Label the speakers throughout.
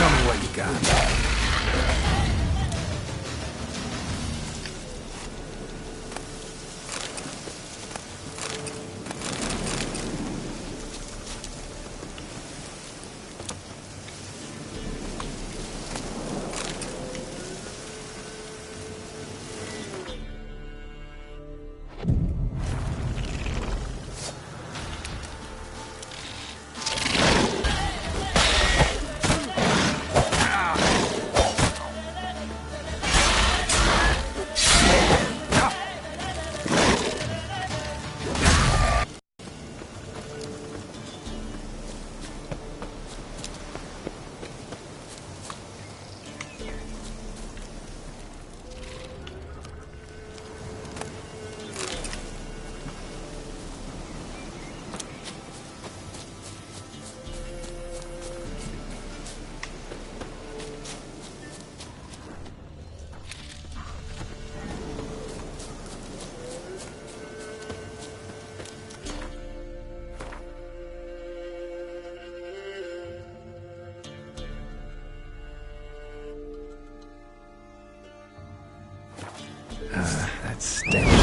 Speaker 1: Show me what you got. That stench.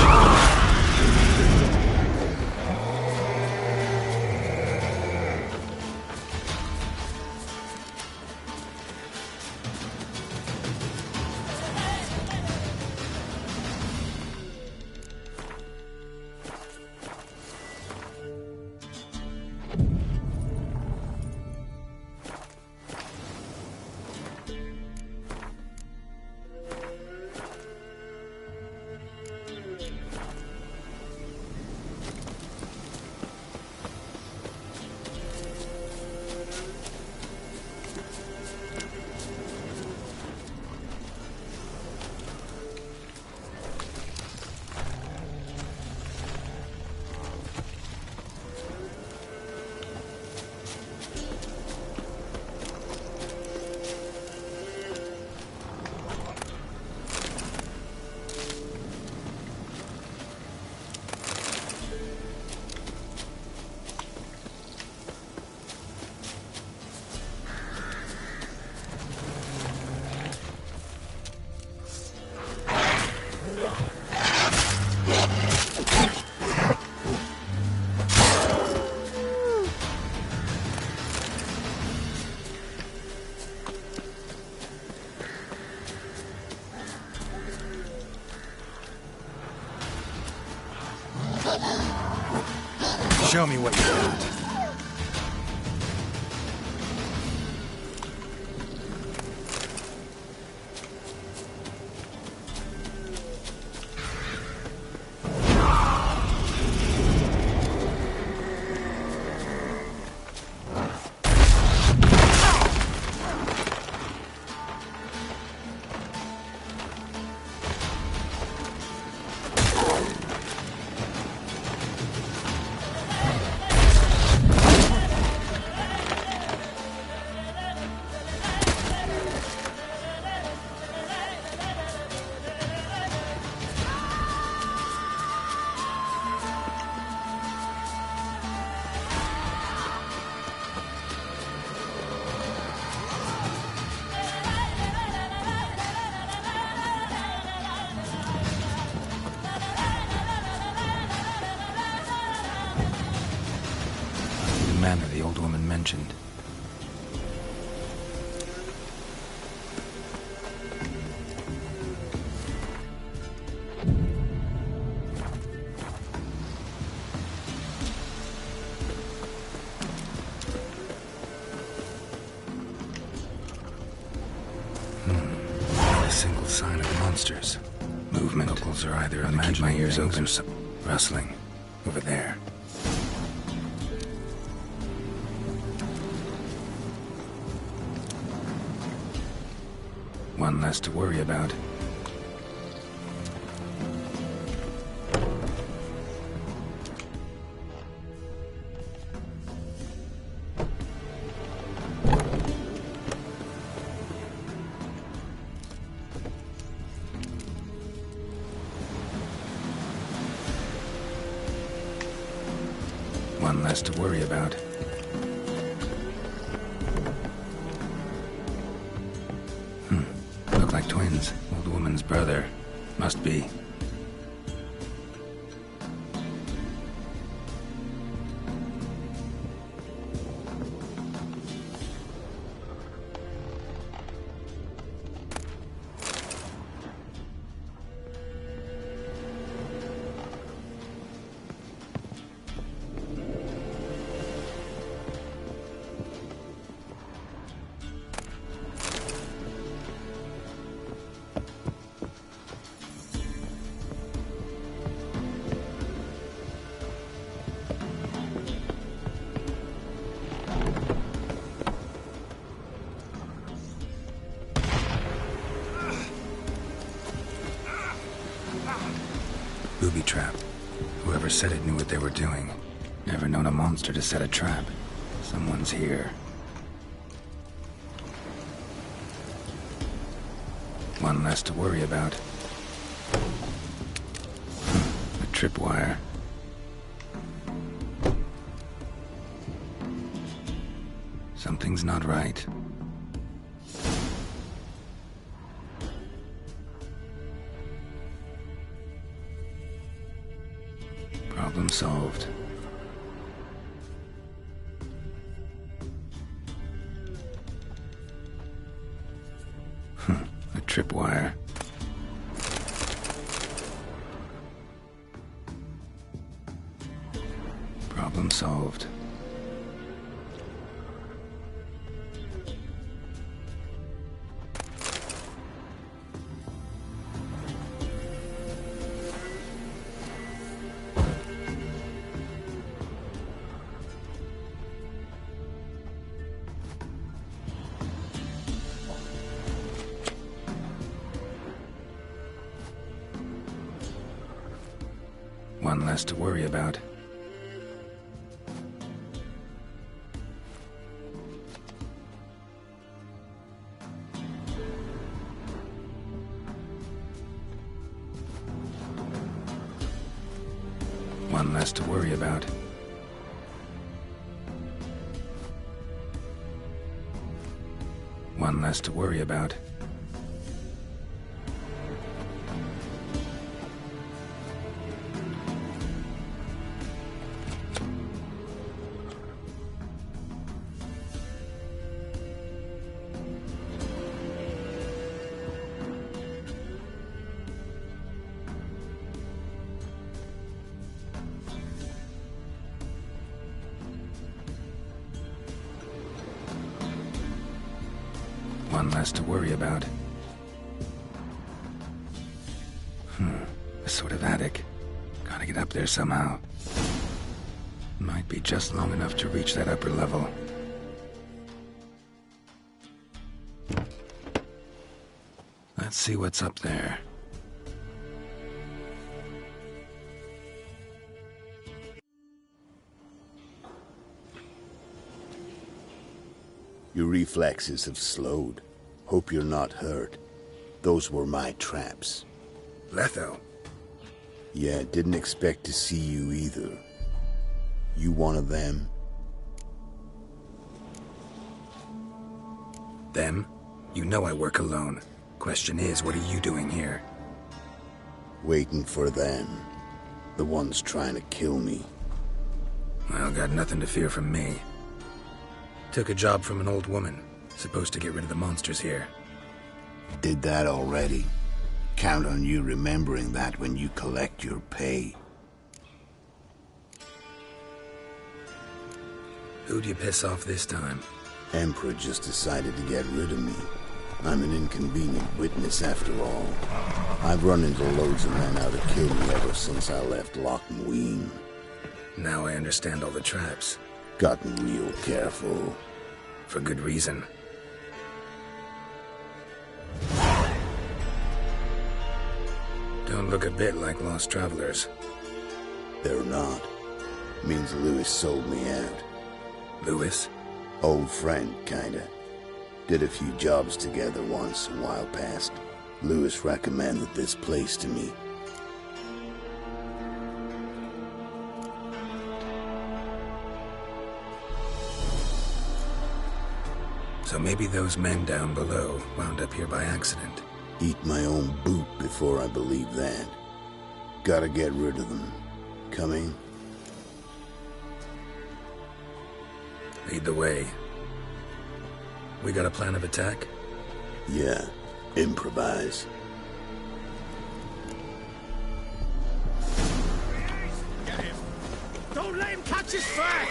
Speaker 1: Show me what you got. Manor the old woman mentioned. Not a single sign of monsters. Movement. Locals are either imagining my ears open or rustling. Over there. One less to worry about. One less to worry about. like twins. Old woman's brother. Must be. Booby trap. Whoever said it knew what they were doing. Never known a monster to set a trap. Someone's here. One less to worry about. A tripwire. Something's not right. Problem solved. A tripwire. Problem solved. One less to worry about. One less to worry about. One less to worry about. One less to worry about. A sort of attic. Gotta get up there somehow. Might be just long enough to reach that upper level. Let's see what's up there.
Speaker 2: Your reflexes have slowed. Hope you're not hurt. Those were my traps.
Speaker 1: Letho.
Speaker 2: Yeah, didn't expect to see you either. You one of them?
Speaker 1: Them? You know I work alone. Question is, what are you doing here?
Speaker 2: Waiting for them. The ones trying to kill me.
Speaker 1: Well, got nothing to fear from me. Took a job from an old woman. Supposed to get rid of the monsters here.
Speaker 2: Did that already. Count on you remembering that when you collect your pay.
Speaker 1: Who'd you piss off this time?
Speaker 2: Emperor just decided to get rid of me. I'm an inconvenient witness after all. I've run into loads of men out to kill me ever since I left Loch Mween.
Speaker 1: Now I understand all the traps.
Speaker 2: Gotten real careful.
Speaker 1: For good reason. Don't look a bit like lost travelers.
Speaker 2: They're not. Means Lewis sold me out.
Speaker 1: Lewis?
Speaker 2: Old friend, kinda. Did a few jobs together once a while past. Lewis recommended this place to me.
Speaker 1: So maybe those men down below wound up here by accident.
Speaker 2: Eat my own boot before I believe that. Gotta get rid of them. Coming?
Speaker 1: Lead the way. We got a plan of attack?
Speaker 2: Yeah. Improvise.
Speaker 3: Get him! Don't let him catch his track!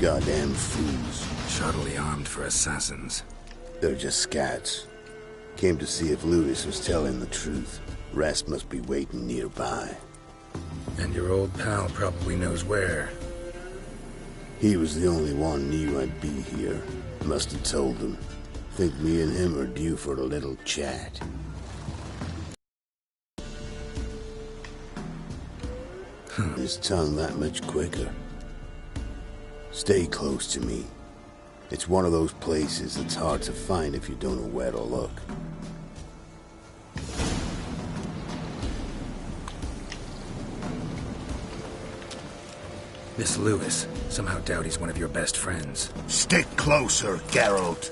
Speaker 2: Goddamn fools.
Speaker 1: Shoddily armed for assassins.
Speaker 2: They're just scats. Came to see if Lewis was telling the truth. Rest must be waiting nearby.
Speaker 1: And your old pal probably knows where.
Speaker 2: He was the only one knew I'd be here. Must have told them. Think me and him are due for a little chat. His tongue that much quicker. Stay close to me. It's one of those places that's hard to find if you don't know where to look.
Speaker 1: This Lewis, somehow doubt he's one of your best friends.
Speaker 4: Stick closer, Geralt.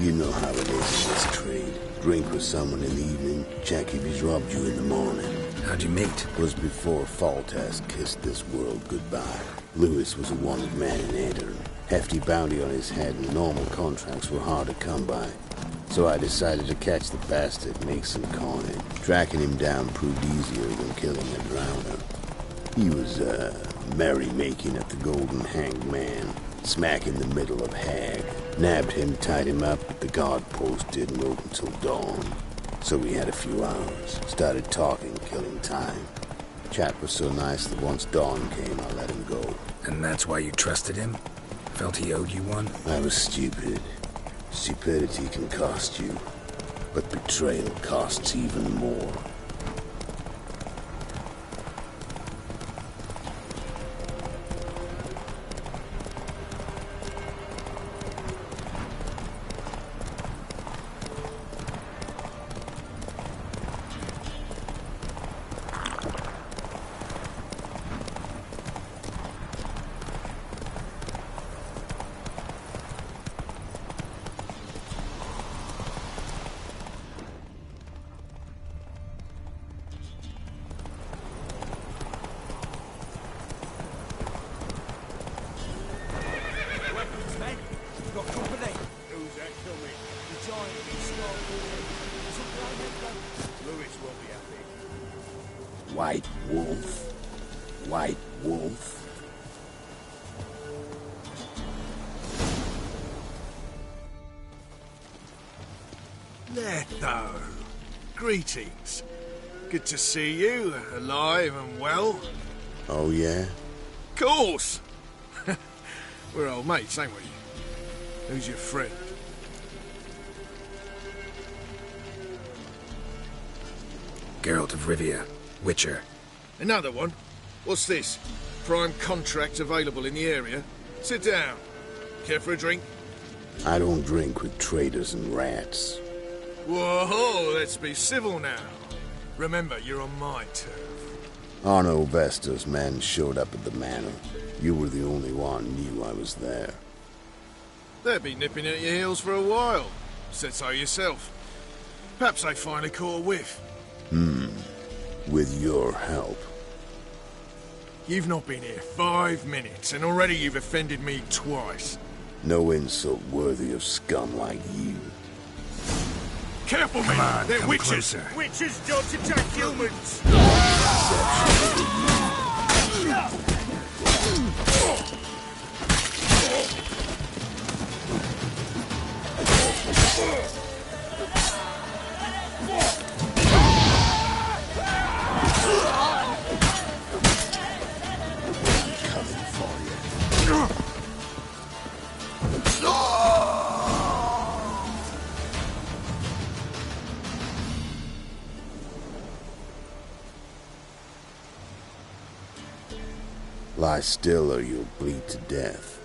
Speaker 2: You know how it is in this trade. Drink with someone in the evening, check if he's robbed you in the morning.
Speaker 1: How'd you meet?
Speaker 2: Was before Faltas kissed this world goodbye. Lewis was a wanted man in Aedirn. Hefty bounty on his head and normal contracts were hard to come by. So I decided to catch the bastard, make some coin. Tracking him down proved easier than killing a drowner. He was, merrymaking at the Golden Hanged Man, smack in the middle of Hag. Nabbed him, tied him up, but the guard post didn't move until dawn. So we had a few hours. Started talking, killing time. Chat was so nice that once dawn came, I let him go.
Speaker 1: And that's why you trusted him? Felt he owed you one?
Speaker 2: I was stupid. Stupidity can cost you, but betrayal costs even more. White wolf. White wolf.
Speaker 3: Leto. Greetings. Good to see you, alive and well.
Speaker 2: Oh, yeah?
Speaker 3: Course! We're old mates, ain't we? Who's your friend?
Speaker 1: Geralt of Rivia, Witcher.
Speaker 3: Another one? What's this? Prime contract available in the area? Sit down. Care for a drink?
Speaker 2: I don't drink with traitors and rats.
Speaker 3: Whoa, let's be civil now. Remember, you're on my turf.
Speaker 2: Arno Vestas' men showed up at the manor. You were the only one knew I was there.
Speaker 3: They'll be nipping at your heels for a while. Said so yourself. Perhaps they finally caught a whiff.
Speaker 2: With your help.
Speaker 3: You've not been here 5 minutes, and already you've offended me twice.
Speaker 2: No insult worthy of scum like you.
Speaker 3: Careful,
Speaker 1: Come on,
Speaker 3: They're
Speaker 1: come
Speaker 3: witches!
Speaker 1: closer.
Speaker 3: Witches don't attack humans!
Speaker 2: Lie still or you'll bleed to death.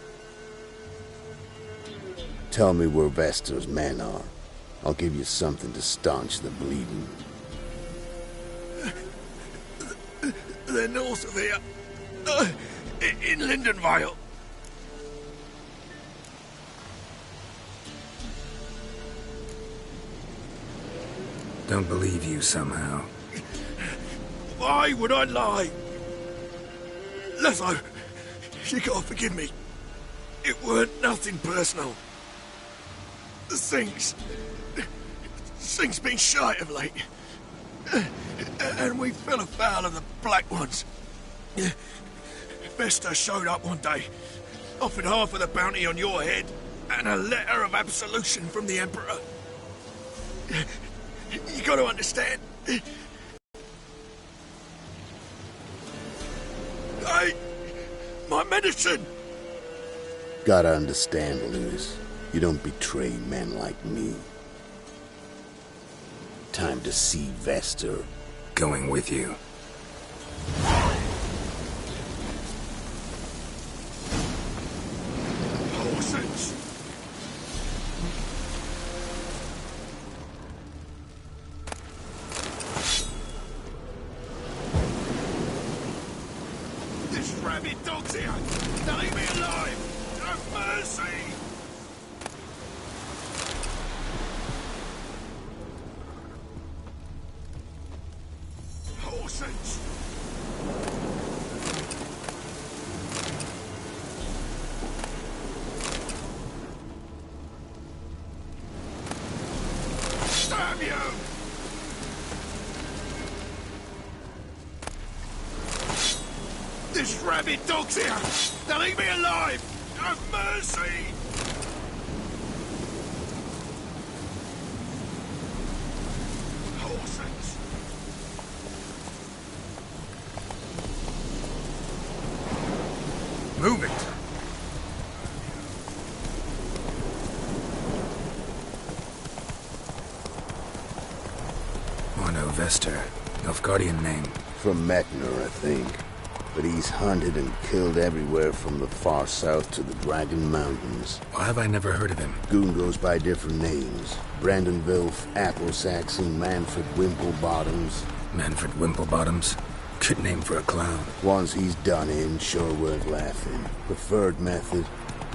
Speaker 2: Tell me where Vester's men are. I'll give you something to staunch the bleeding.
Speaker 3: They're north of here. In Lindenvale.
Speaker 1: Don't believe you somehow.
Speaker 3: Why would I lie? Letho, you gotta forgive me. It weren't nothing personal. Things been shy of late. And we fell afoul of the Black Ones. Vesta showed up one day, offered half of the bounty on your head, and a letter of absolution from the Emperor. You gotta understand. My medicine!
Speaker 2: Gotta understand, Lewis. You don't betray men like me. Time to see Vester.
Speaker 1: Going with you.
Speaker 3: Horses! This rabid dog's here! Now leave me alive! Have mercy! Horses! Damn you! This rabid dog's here! Now leave me alive! Have mercy! Horses!
Speaker 1: Move it! Mono Vester. Nilfgaardian name.
Speaker 2: From Mechner, I think. But he's hunted and killed everywhere from the far south to the Dragon Mountains.
Speaker 1: Why have I never heard of him?
Speaker 2: Goon goes by different names. Brandon Wilf, Apple Saxon, Manfred Wimplebottoms.
Speaker 1: Manfred Wimplebottoms? Good name for a clown.
Speaker 2: Ones he's done in sure worth laughing. Preferred method,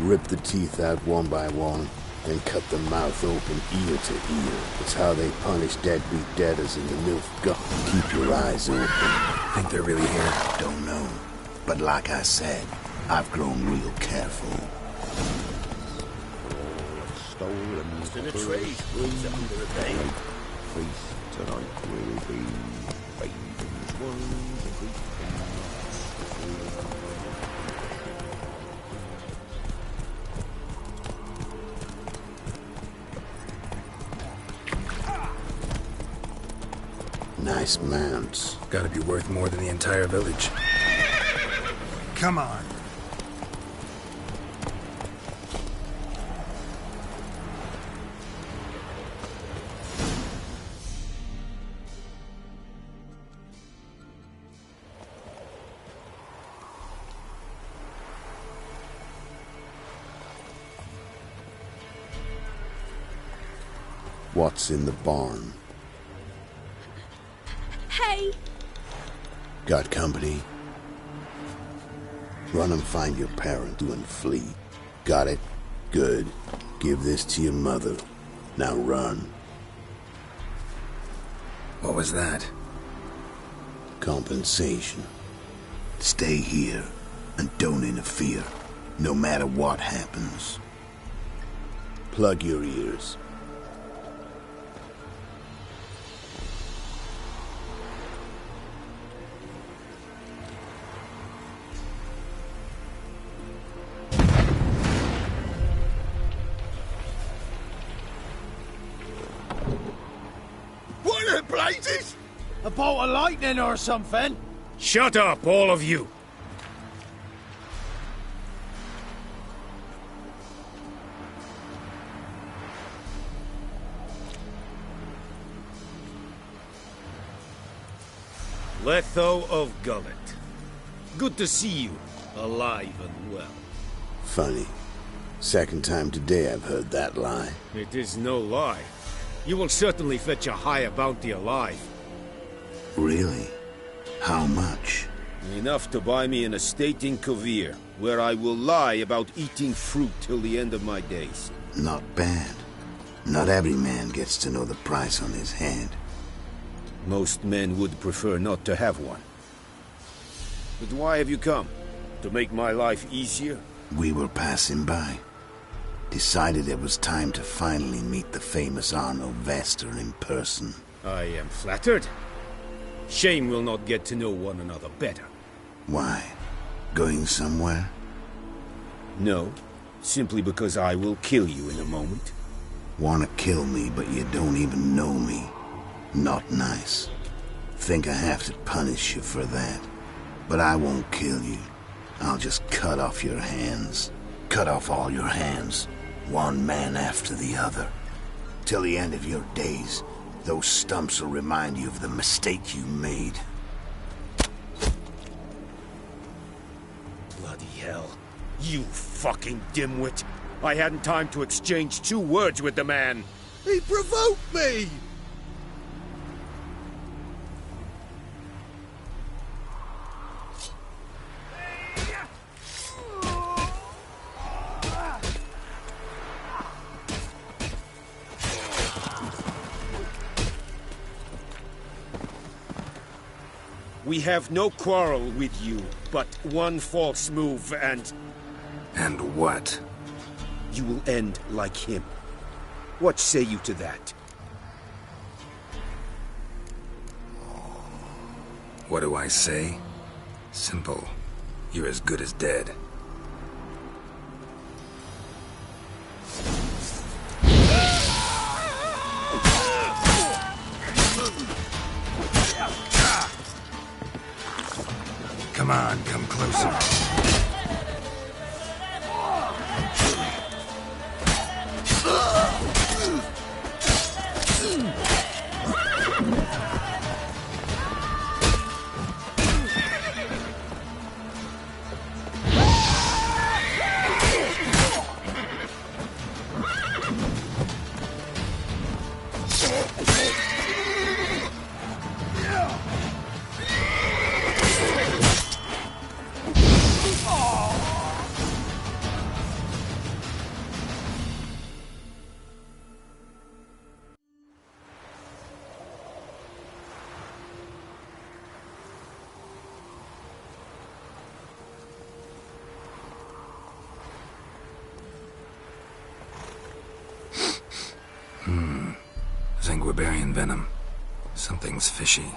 Speaker 2: rip the teeth out one by one, then cut the mouth open ear to ear. It's how they punish deadbeat debtors in the Nilfgaard. Keep your eyes open.
Speaker 1: Think they're really here?
Speaker 4: Don't know. But like I said, I've grown real careful.
Speaker 5: Stolen
Speaker 3: in a tree. It's under a day.
Speaker 5: feast tonight will be Ravens ones and Greek
Speaker 2: Nice mounts.
Speaker 1: Gotta be worth more than the entire village.
Speaker 4: Come on.
Speaker 2: What's in the barn?
Speaker 6: Hey!
Speaker 2: Got company? Run and find your parent and flee. Got it? Good. Give this to your mother. Now run.
Speaker 1: What was that?
Speaker 2: Compensation.
Speaker 4: Stay here and don't interfere, no matter what happens.
Speaker 2: Plug your ears.
Speaker 3: What the blazes?
Speaker 7: A bolt of lightning or something?
Speaker 8: Shut up, all of you! Letho of Gullet. Good to see you. alive and well.
Speaker 2: Funny. Second time today I've heard that lie.
Speaker 8: It is no lie. You will certainly fetch a higher bounty alive.
Speaker 4: Really? How much?
Speaker 5: Enough to buy me an estate in Kavir, where I will lie about eating fruit till the end of my days.
Speaker 4: Not bad. Not every man gets to know the price on his head.
Speaker 5: Most men would prefer not to have one. But why have you come? To make my life easier?
Speaker 4: We were passing by. Decided it was time to finally meet the famous Arno Vester in person.
Speaker 8: I am flattered. Shame we'll not get to know one another better.
Speaker 4: Why? Going somewhere?
Speaker 5: No, simply because I will kill you in a moment.
Speaker 4: Wanna kill me, but you don't even know me. Not nice. Think I have to punish you for that. But I won't kill you. I'll just cut off your hands. Cut off all your hands. One man after the other. Till the end of your days, those stumps will remind you of the mistake you made.
Speaker 8: Bloody hell. You fucking dimwit. I hadn't time to exchange 2 words with the man.
Speaker 3: He provoked me!
Speaker 8: We have no quarrel with you, but one false move and...
Speaker 1: And what?
Speaker 5: You will end like him. What say you to that?
Speaker 1: What do I say? Simple. You're as good as dead. Come on, come closer. Xenonblack venom. Something's fishy.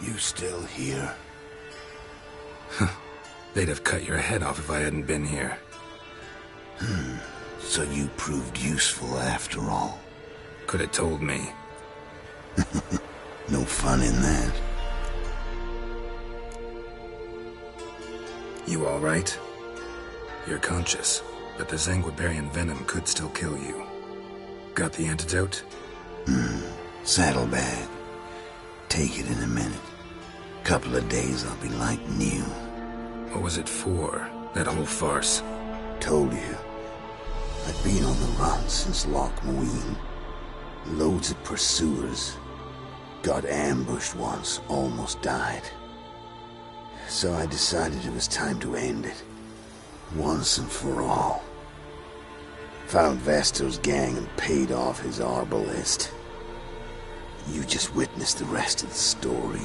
Speaker 4: You still here?
Speaker 1: They'd have cut your head off if I hadn't been here.
Speaker 4: So you proved useful after all.
Speaker 1: Could have told me.
Speaker 4: No fun in that.
Speaker 1: You all right? You're conscious, but the Xenonblack venom could still kill you. Got the antidote?
Speaker 4: Saddlebag. Take it in a minute. Couple of days I'll be like new.
Speaker 1: What was it for, that whole farce?
Speaker 4: Told you. I've been on the run since Loch Muin. Loads of pursuers. Got ambushed once, almost died. So I decided it was time to end it. Once and for all. Found Vester's gang and paid off his arbalist. You just witnessed the rest of the story.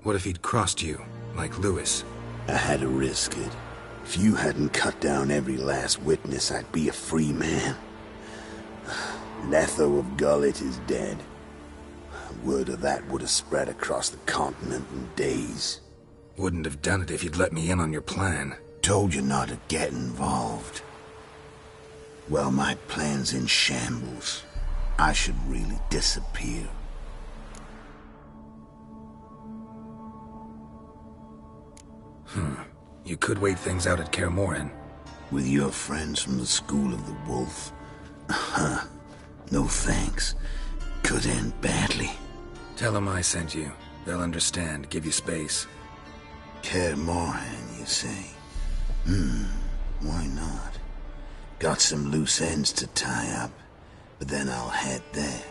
Speaker 1: What if he'd crossed you, like Lewis?
Speaker 4: I had to risk it. If you hadn't cut down every last witness, I'd be a free man. Letho of Gullet is dead. Word of that would have spread across the continent in days.
Speaker 1: Wouldn't have done it if you'd let me in on your plan.
Speaker 4: Told you not to get involved. Well, my plan's in shambles. I should really disappear.
Speaker 1: You could wait things out at Kaer Morhen.
Speaker 4: With your friends from the School of the Wolf? No thanks. Could end badly.
Speaker 1: Tell them I sent you. They'll understand, give you space.
Speaker 4: Kaer Morhen, you say? Why not? Got some loose ends to tie up, but then I'll head there.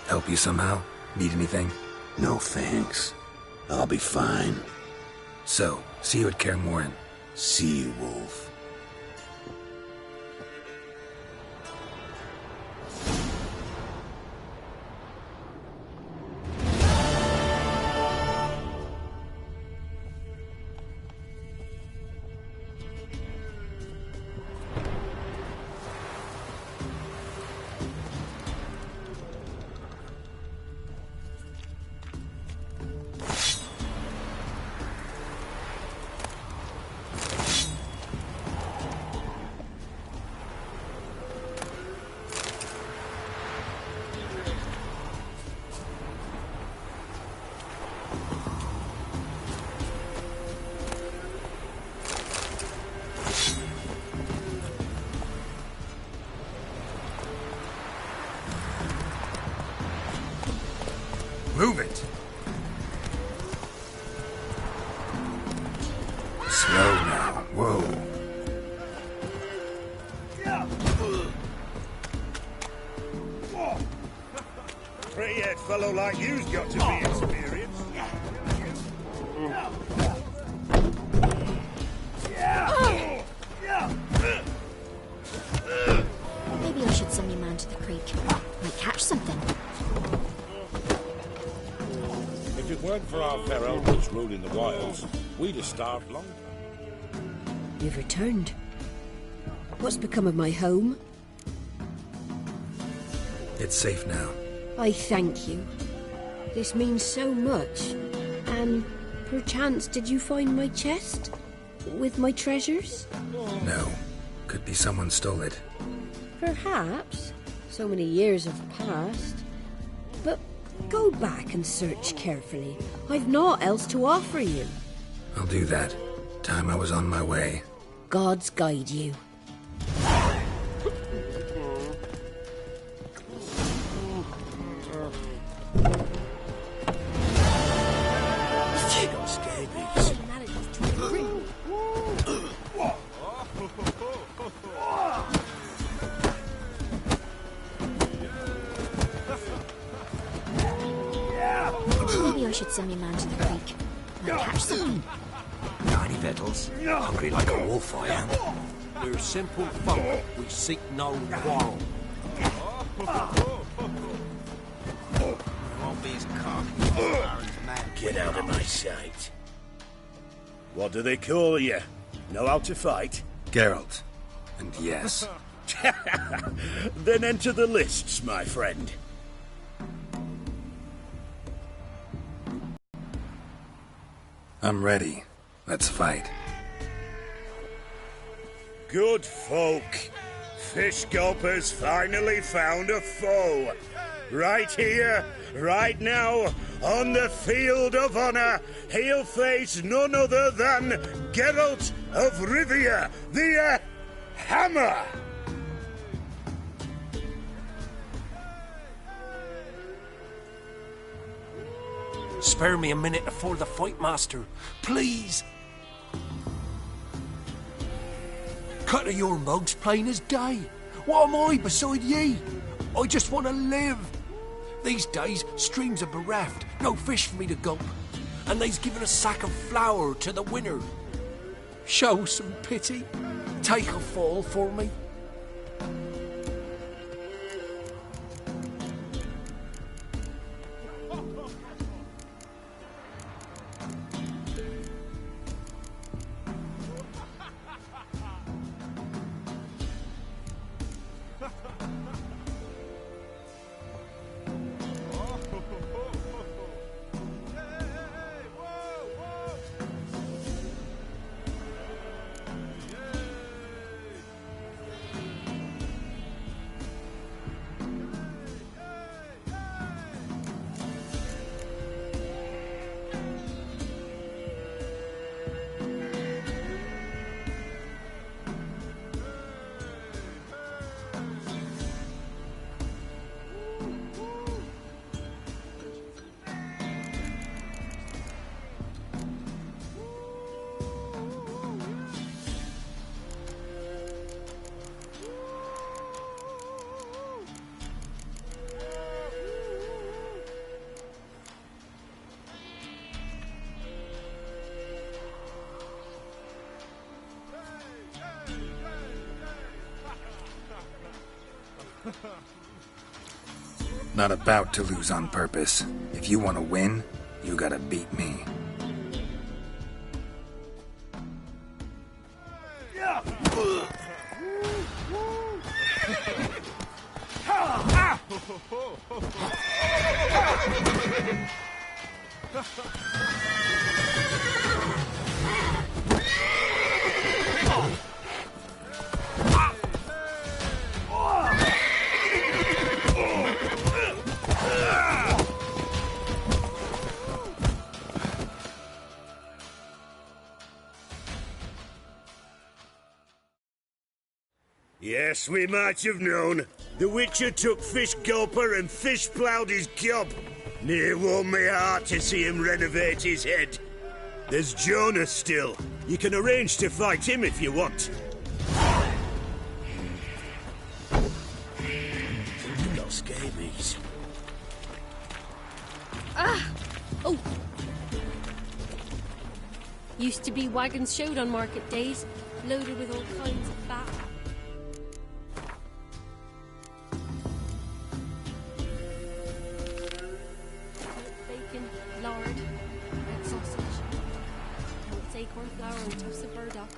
Speaker 1: Help you somehow? Need anything?
Speaker 4: No thanks. I'll be fine.
Speaker 1: So, see you at Kaer Morhen.
Speaker 4: See you, Wolf.
Speaker 1: Move it! Slow now. Whoa.
Speaker 8: Three-head fellow like you's got to be experienced.
Speaker 6: Maybe I should send my man to the creek. Might catch something.
Speaker 9: If it weren't for our fair elders ruling the wilds, we'd have starved long.
Speaker 10: You've returned. What's become of my home?
Speaker 1: It's safe now.
Speaker 10: I thank you. This means so much. And perchance did you find my chest? With my treasures?
Speaker 1: No. Could be someone stole it.
Speaker 10: Perhaps. So many years have passed. But go back and search carefully. I've naught else to offer you.
Speaker 1: I'll do that. Time I was on my way.
Speaker 10: Gods guide you.
Speaker 6: Maybe I should send my man to the creek. Might catch something.
Speaker 11: Tiny Vettles, hungry like a wolf I am.
Speaker 12: We're simple folk, we seek no quarrel.
Speaker 11: Won't be as cocky.
Speaker 5: Get out of my sight. What do they call you? Know how to fight?
Speaker 1: Geralt. And yes.
Speaker 5: Then enter the lists, my friend.
Speaker 1: I'm ready. Let's fight.
Speaker 5: Good folk. Fish Gulper's finally found a foe. Right here, right now, on the field of honor, he'll face none other than Geralt of Rivia, the Hammer.
Speaker 12: Spare me a minute before the fight, master. Please. Cut of your mug's plain as day. What am I beside ye? I just want to live. These days, streams are bereft. No fish for me to gulp. And they's given a sack of flour to the winner. Show some pity. Take a fall for me.
Speaker 1: Not about to lose on purpose. If you want to win, you gotta beat me.
Speaker 5: Yes, we might have known. The Witcher took Fish Gulper and fish ploughed his gob. Near warmed me heart to see him renovate his head. There's Jonah still. You can arrange to fight him if you want. You got scabies.
Speaker 13: Ah! Oh! Used to be wagons showed on market days, loaded with all kinds of fat. Bacon, lard, red sausage, melted acorn flour and tufts of burdock.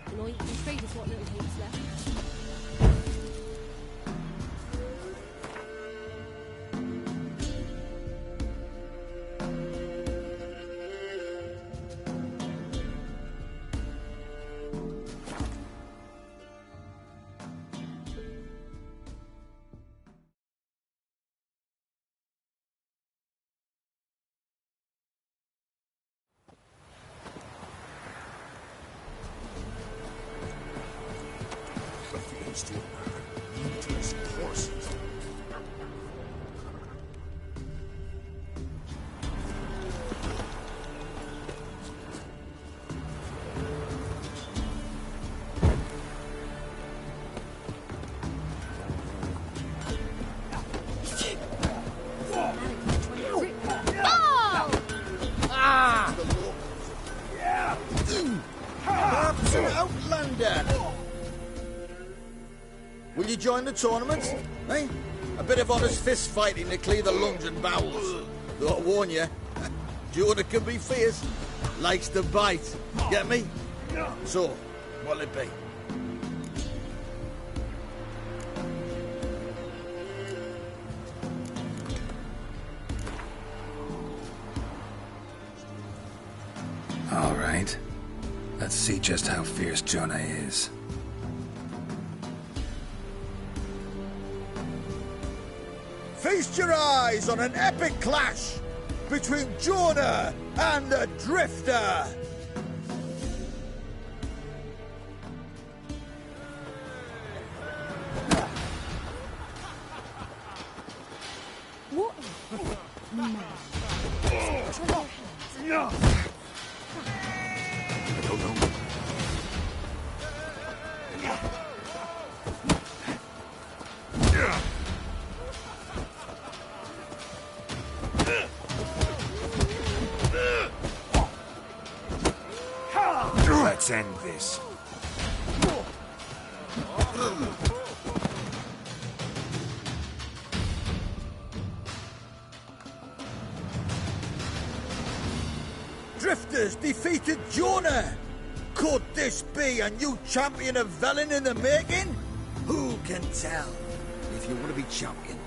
Speaker 13: And all you can trade is what little heap's left.
Speaker 14: Will you join the tournament? Eh? A bit of honest fist fighting to clear the lungs and bowels. Though I warn you, Jonah can be fierce. Likes to bite. Get me? So, what'll it be?
Speaker 1: All right. Let's see just how fierce Jonah is.
Speaker 14: Feast your eyes on an epic clash between Jonah and the Drifter.
Speaker 6: What? Man.
Speaker 14: No.
Speaker 12: I don't know.
Speaker 8: Let's end this.
Speaker 14: Drifters defeated Jonah. Could this be a new champion of Velen in the making? Who can tell? If you want to be champion,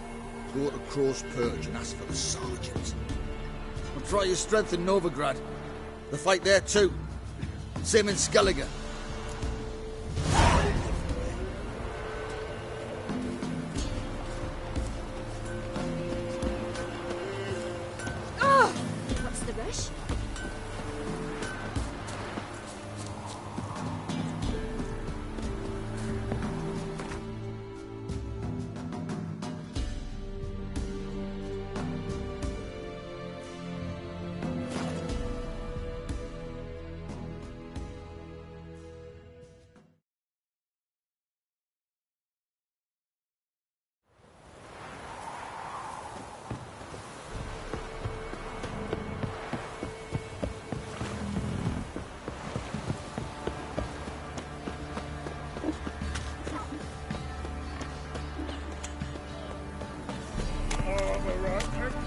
Speaker 14: go to Crow's Perch and ask for the sergeant. And try your strength in Novigrad. The fight there too. Same in Skellige.
Speaker 6: Oh! What's the rush?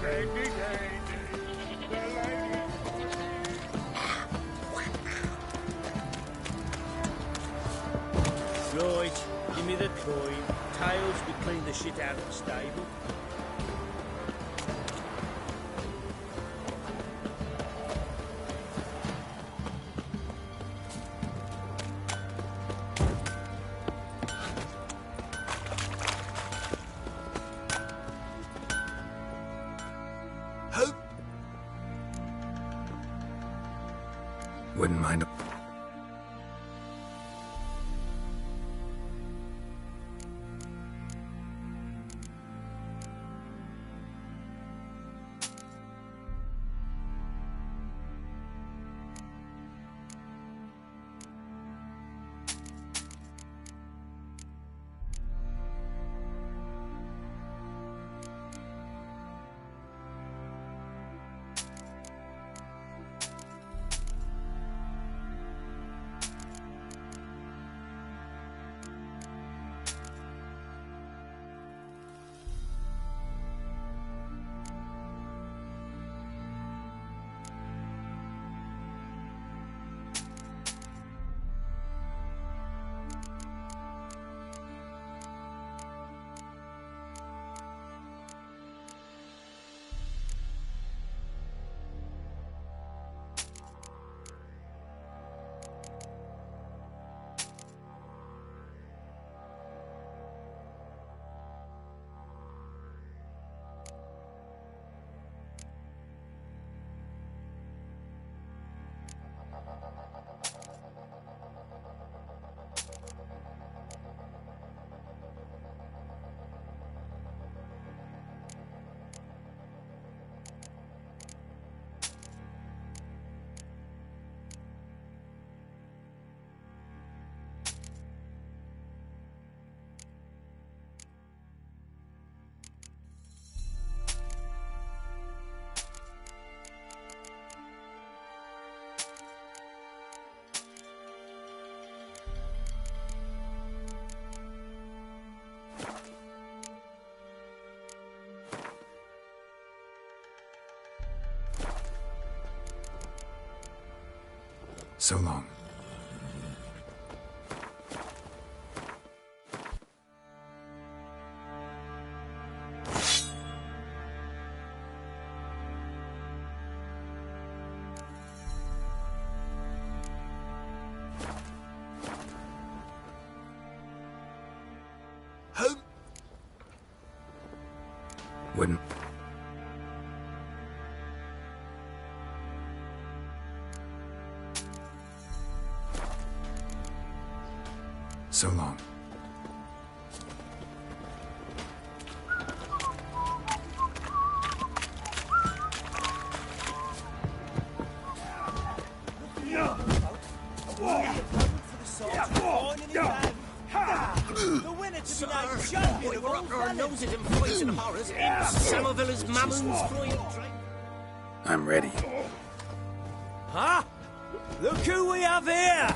Speaker 15: Right, give me the coin. Tails, we clean the shit out of the stable.
Speaker 1: Wouldn't mind a... So long. Wouldn't... So long.
Speaker 15: The winner to be named champion of all fellas. It in fights and horrors in Samovilla's Mammon's Flying Train.
Speaker 1: I'm ready.
Speaker 15: Huh? Look who we have here!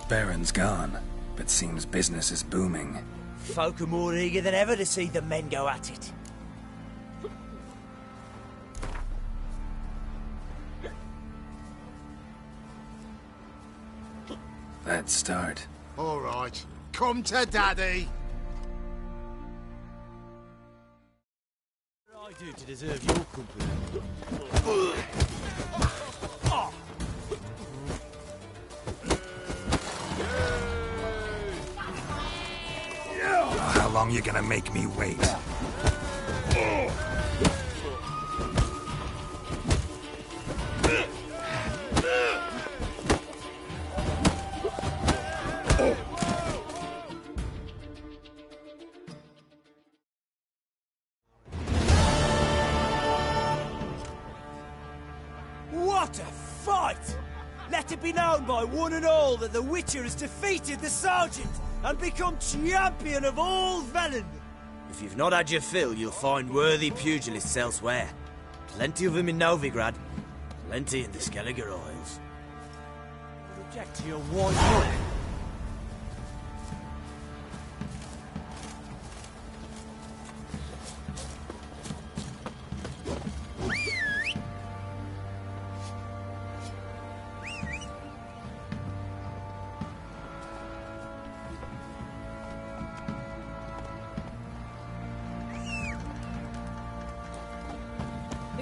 Speaker 1: Baron's gone, but seems business is booming.
Speaker 15: Folk are more eager than ever to see the men go at it.
Speaker 1: That start.
Speaker 16: All right, come to Daddy.
Speaker 15: What did I do to deserve your company?
Speaker 1: How long you gonna make me wait?
Speaker 15: What a fight! Let it be known by one and all that the Witcher has defeated the Sergeant and become champion of all Velen. If you've not had your fill, you'll find worthy pugilists elsewhere. Plenty of them in Novigrad, plenty in the Skelliger Isles. Object to your white money?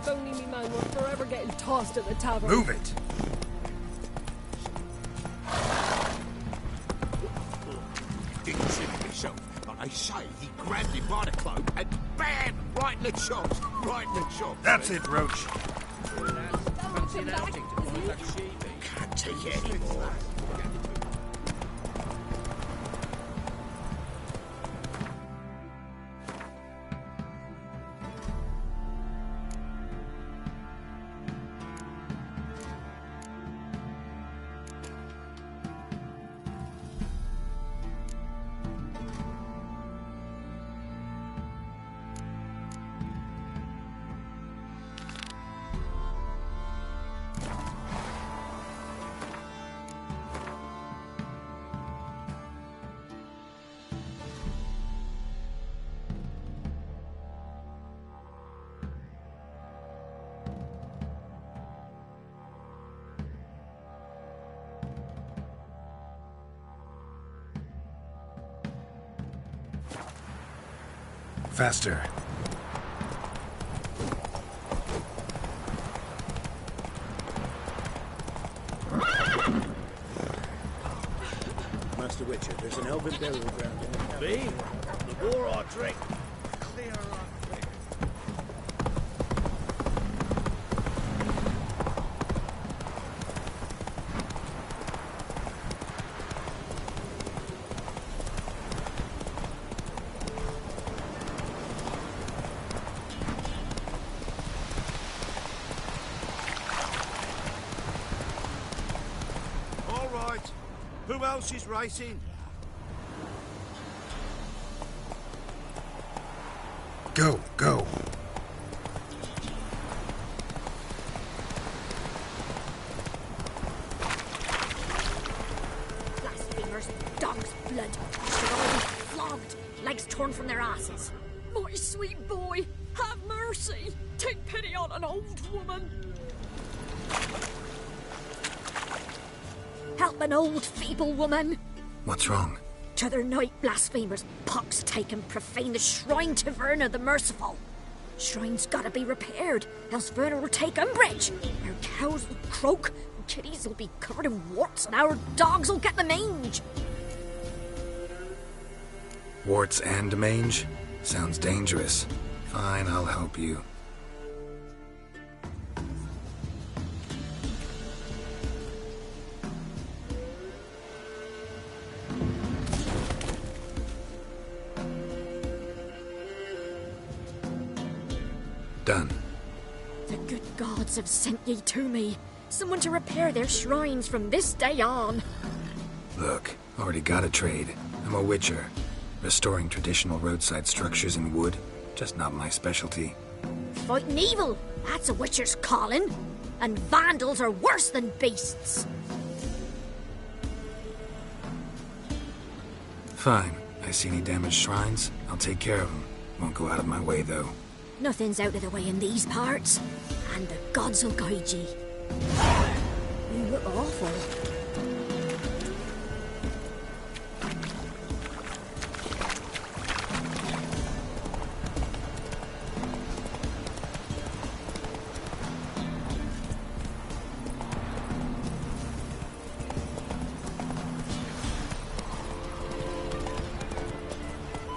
Speaker 13: If only me man were forever getting tossed at the tavern.
Speaker 1: Move it!
Speaker 12: Didn't see it myself, but they say he grabbed him by the cloak and bam! Right in the chops! Right in the chops!
Speaker 1: That's it, Roach.
Speaker 12: Can't take it anymore.
Speaker 1: Faster.
Speaker 14: Master Witcher, there's an elven burial ground in the town.
Speaker 15: Me? The more I drink, clearer I think.
Speaker 14: All right. Who else is racing?
Speaker 1: Go, go.
Speaker 6: Blasphemers, dog's blood. Should all be flogged, legs torn from their asses.
Speaker 13: My sweet boy, have mercy. Take pity on an old woman.
Speaker 6: Help an old, feeble woman.
Speaker 1: What's wrong?
Speaker 6: T'other night, blasphemers, pox take and profane the shrine to Verna the Merciful. Shrine's gotta be repaired, else Verna will take umbrage. Our cows will croak, and kitties will be covered in warts, and our dogs will get the mange.
Speaker 1: Warts and mange? Sounds dangerous. Fine, I'll help you. Done.
Speaker 6: The good gods have sent ye to me. Someone to repair their shrines from this day on.
Speaker 1: Look, already got a trade. I'm a witcher. Restoring traditional roadside structures in wood, just not my specialty.
Speaker 6: Fighting evil, that's a witcher's calling. And vandals are worse than beasts.
Speaker 1: Fine. I see any damaged shrines, I'll take care of them. Won't go out of my way, though.
Speaker 6: Nothing's out of the way in these parts, and the gods will guide ye. You look awful.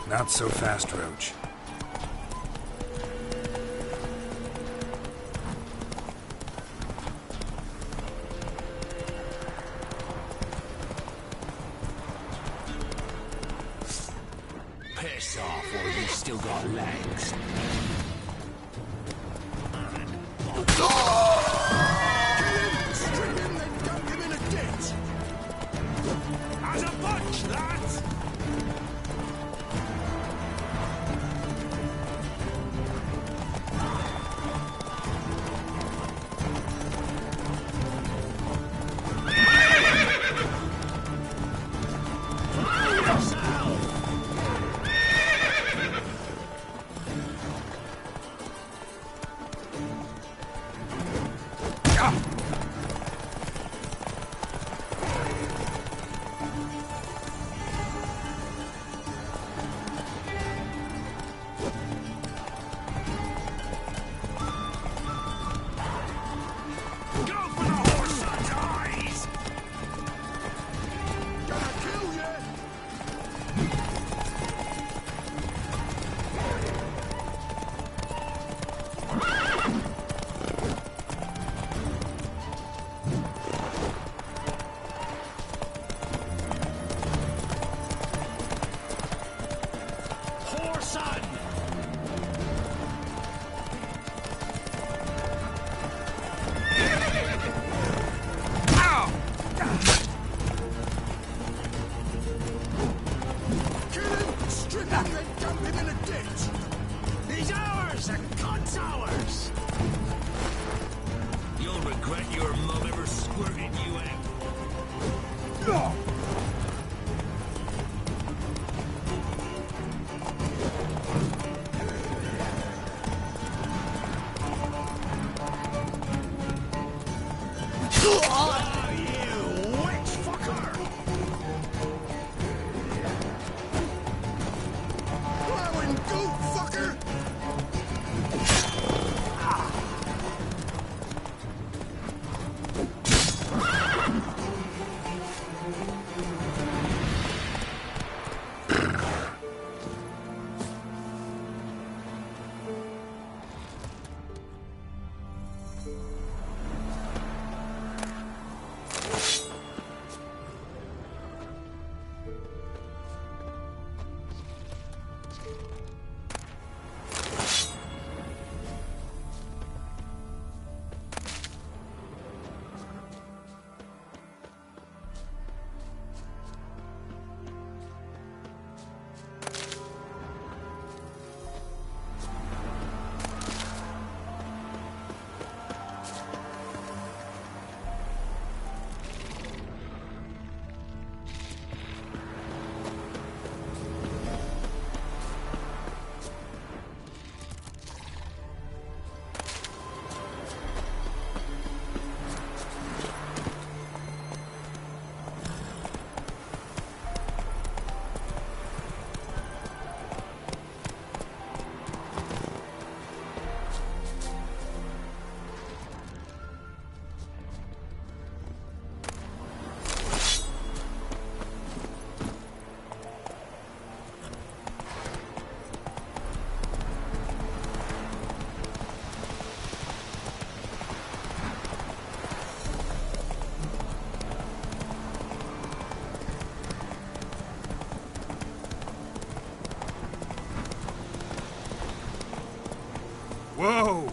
Speaker 1: Not so fast, Roach.
Speaker 12: Piss off, or you still got legs.
Speaker 14: String him, then dunk him in a ditch. As a bunch, lads.
Speaker 1: Whoa!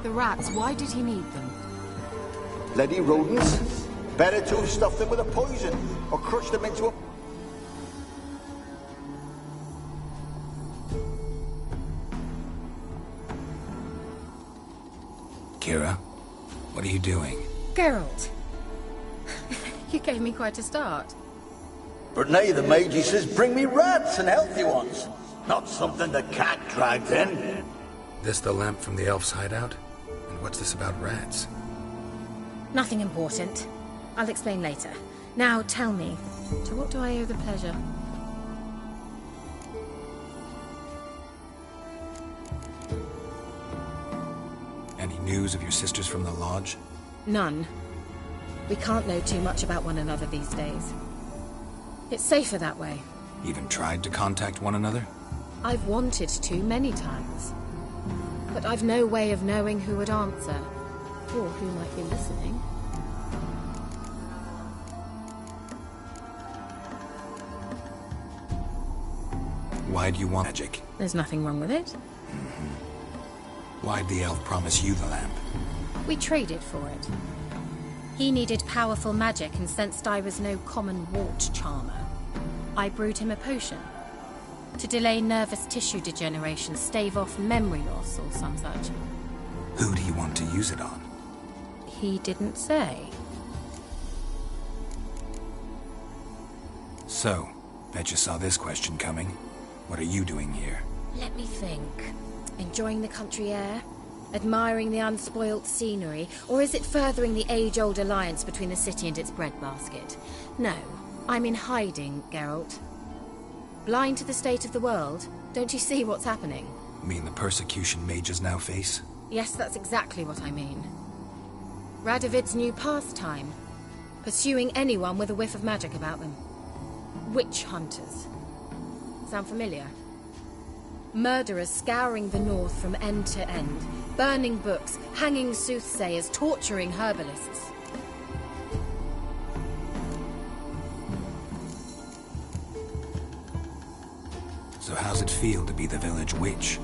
Speaker 17: The rats, why did he need them?
Speaker 14: Bloody rodents. Better to stuff them with a poison, or crush them into a...
Speaker 1: Kira, what are you doing?
Speaker 17: Geralt. You gave me quite a start.
Speaker 14: But now the mage says bring me rats and healthy ones. Not something the cat dragged in.
Speaker 1: This the lamp from the elf's hideout? And what's this about rats?
Speaker 17: Nothing important. I'll explain later. Now tell me, to what do I owe the pleasure?
Speaker 1: Any news of your sisters from the lodge?
Speaker 17: None. We can't know too much about one another these days. It's safer that way.
Speaker 1: Even tried to contact one another?
Speaker 17: I've wanted to many times. But I've no way of knowing who would answer, or who might be listening.
Speaker 1: Why'd you want magic?
Speaker 17: There's nothing wrong with it.
Speaker 1: Why'd the elf promise you the lamp?
Speaker 17: We traded for it. He needed powerful magic and sensed I was no common wart charmer. I brewed him a potion. To delay nervous tissue degeneration, stave off memory loss or some such.
Speaker 1: Who do you want to use it on?
Speaker 17: He didn't say.
Speaker 1: So, bet you saw this question coming. What are you doing here?
Speaker 17: Let me think. Enjoying the country air? Admiring the unspoilt scenery? Or is it furthering the age-old alliance between the city and its breadbasket? No, I'm in hiding, Geralt. Blind to the state of the world? Don't you see what's happening?
Speaker 1: Mean the persecution mages now face?
Speaker 17: Yes, that's exactly what I mean. Radovid's new pastime. Pursuing anyone with a whiff of magic about them. Witch hunters. Sound familiar? Murderers scouring the north from end to end. Burning books, hanging soothsayers, torturing herbalists.
Speaker 1: So how's it feel to be the village witch?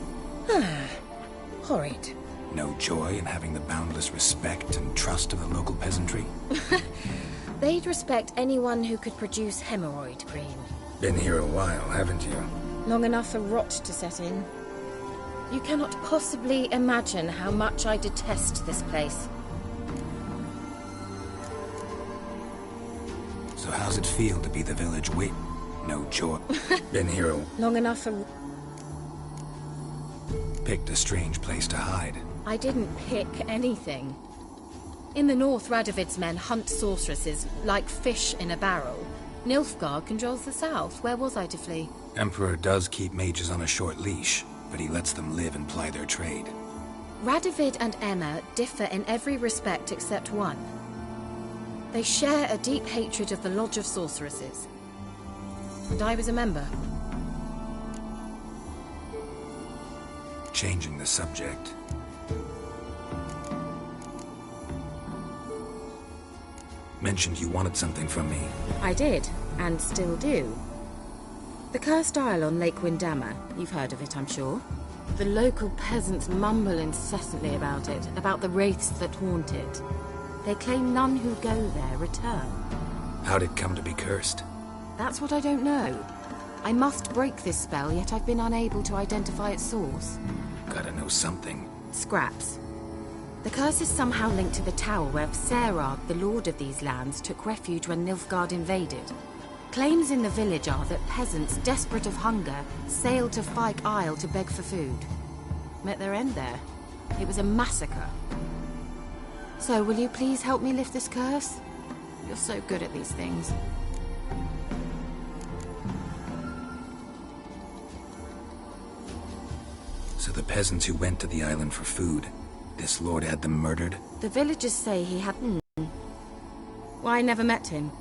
Speaker 17: Horrid.
Speaker 1: No joy in having the boundless respect and trust of the local peasantry?
Speaker 17: They'd respect anyone who could produce hemorrhoid cream.
Speaker 1: Been here a while, haven't you?
Speaker 17: Long enough for rot to set in. You cannot possibly imagine how much I detest this place.
Speaker 1: So how's it feel to be the village witch? No joy. Been here
Speaker 17: long enough for...
Speaker 1: Picked a strange place to hide.
Speaker 17: I didn't pick anything. In the north, Radovid's men hunt sorceresses like fish in a barrel. Nilfgaard controls the south. Where was I to flee?
Speaker 1: Emperor does keep mages on a short leash, but he lets them live and ply their trade.
Speaker 17: Radovid and Emma differ in every respect except one. They share a deep hatred of the Lodge of Sorceresses. And I was a member.
Speaker 1: Changing the subject. Mentioned you wanted something from me.
Speaker 17: I did, and still do. The cursed isle on Lake Windammer. You've heard of it, I'm sure. The local peasants mumble incessantly about it, about the wraiths that haunt it. They claim none who go there return.
Speaker 1: How'd it come to be cursed?
Speaker 17: That's what I don't know. I must break this spell, yet I've been unable to identify its source.
Speaker 1: Gotta know something.
Speaker 17: Scraps. The curse is somehow linked to the tower where Serad, the lord of these lands, took refuge when Nilfgaard invaded. Claims in the village are that peasants, desperate of hunger, sailed to Fyke Isle to beg for food. Met their end there. It was a massacre. So, will you please help me lift this curse? You're so good at these things.
Speaker 1: So the peasants who went to the island for food, this lord had them murdered?
Speaker 17: The villagers say he hadn't. Well, I never met him.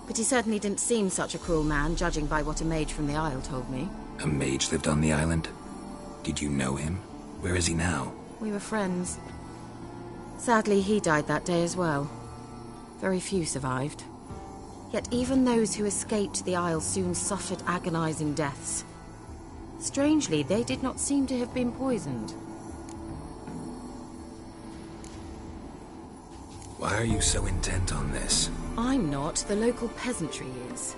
Speaker 17: But he certainly didn't seem such a cruel man, judging by what a mage from the Isle told me.
Speaker 1: A mage lived on the island? Did you know him? Where is he now?
Speaker 17: We were friends. Sadly, he died that day as well. Very few survived. Yet even those who escaped the Isle soon suffered agonizing deaths. Strangely, they did not seem to have been poisoned.
Speaker 1: Why are you so intent on this?
Speaker 17: I'm not. The local peasantry is.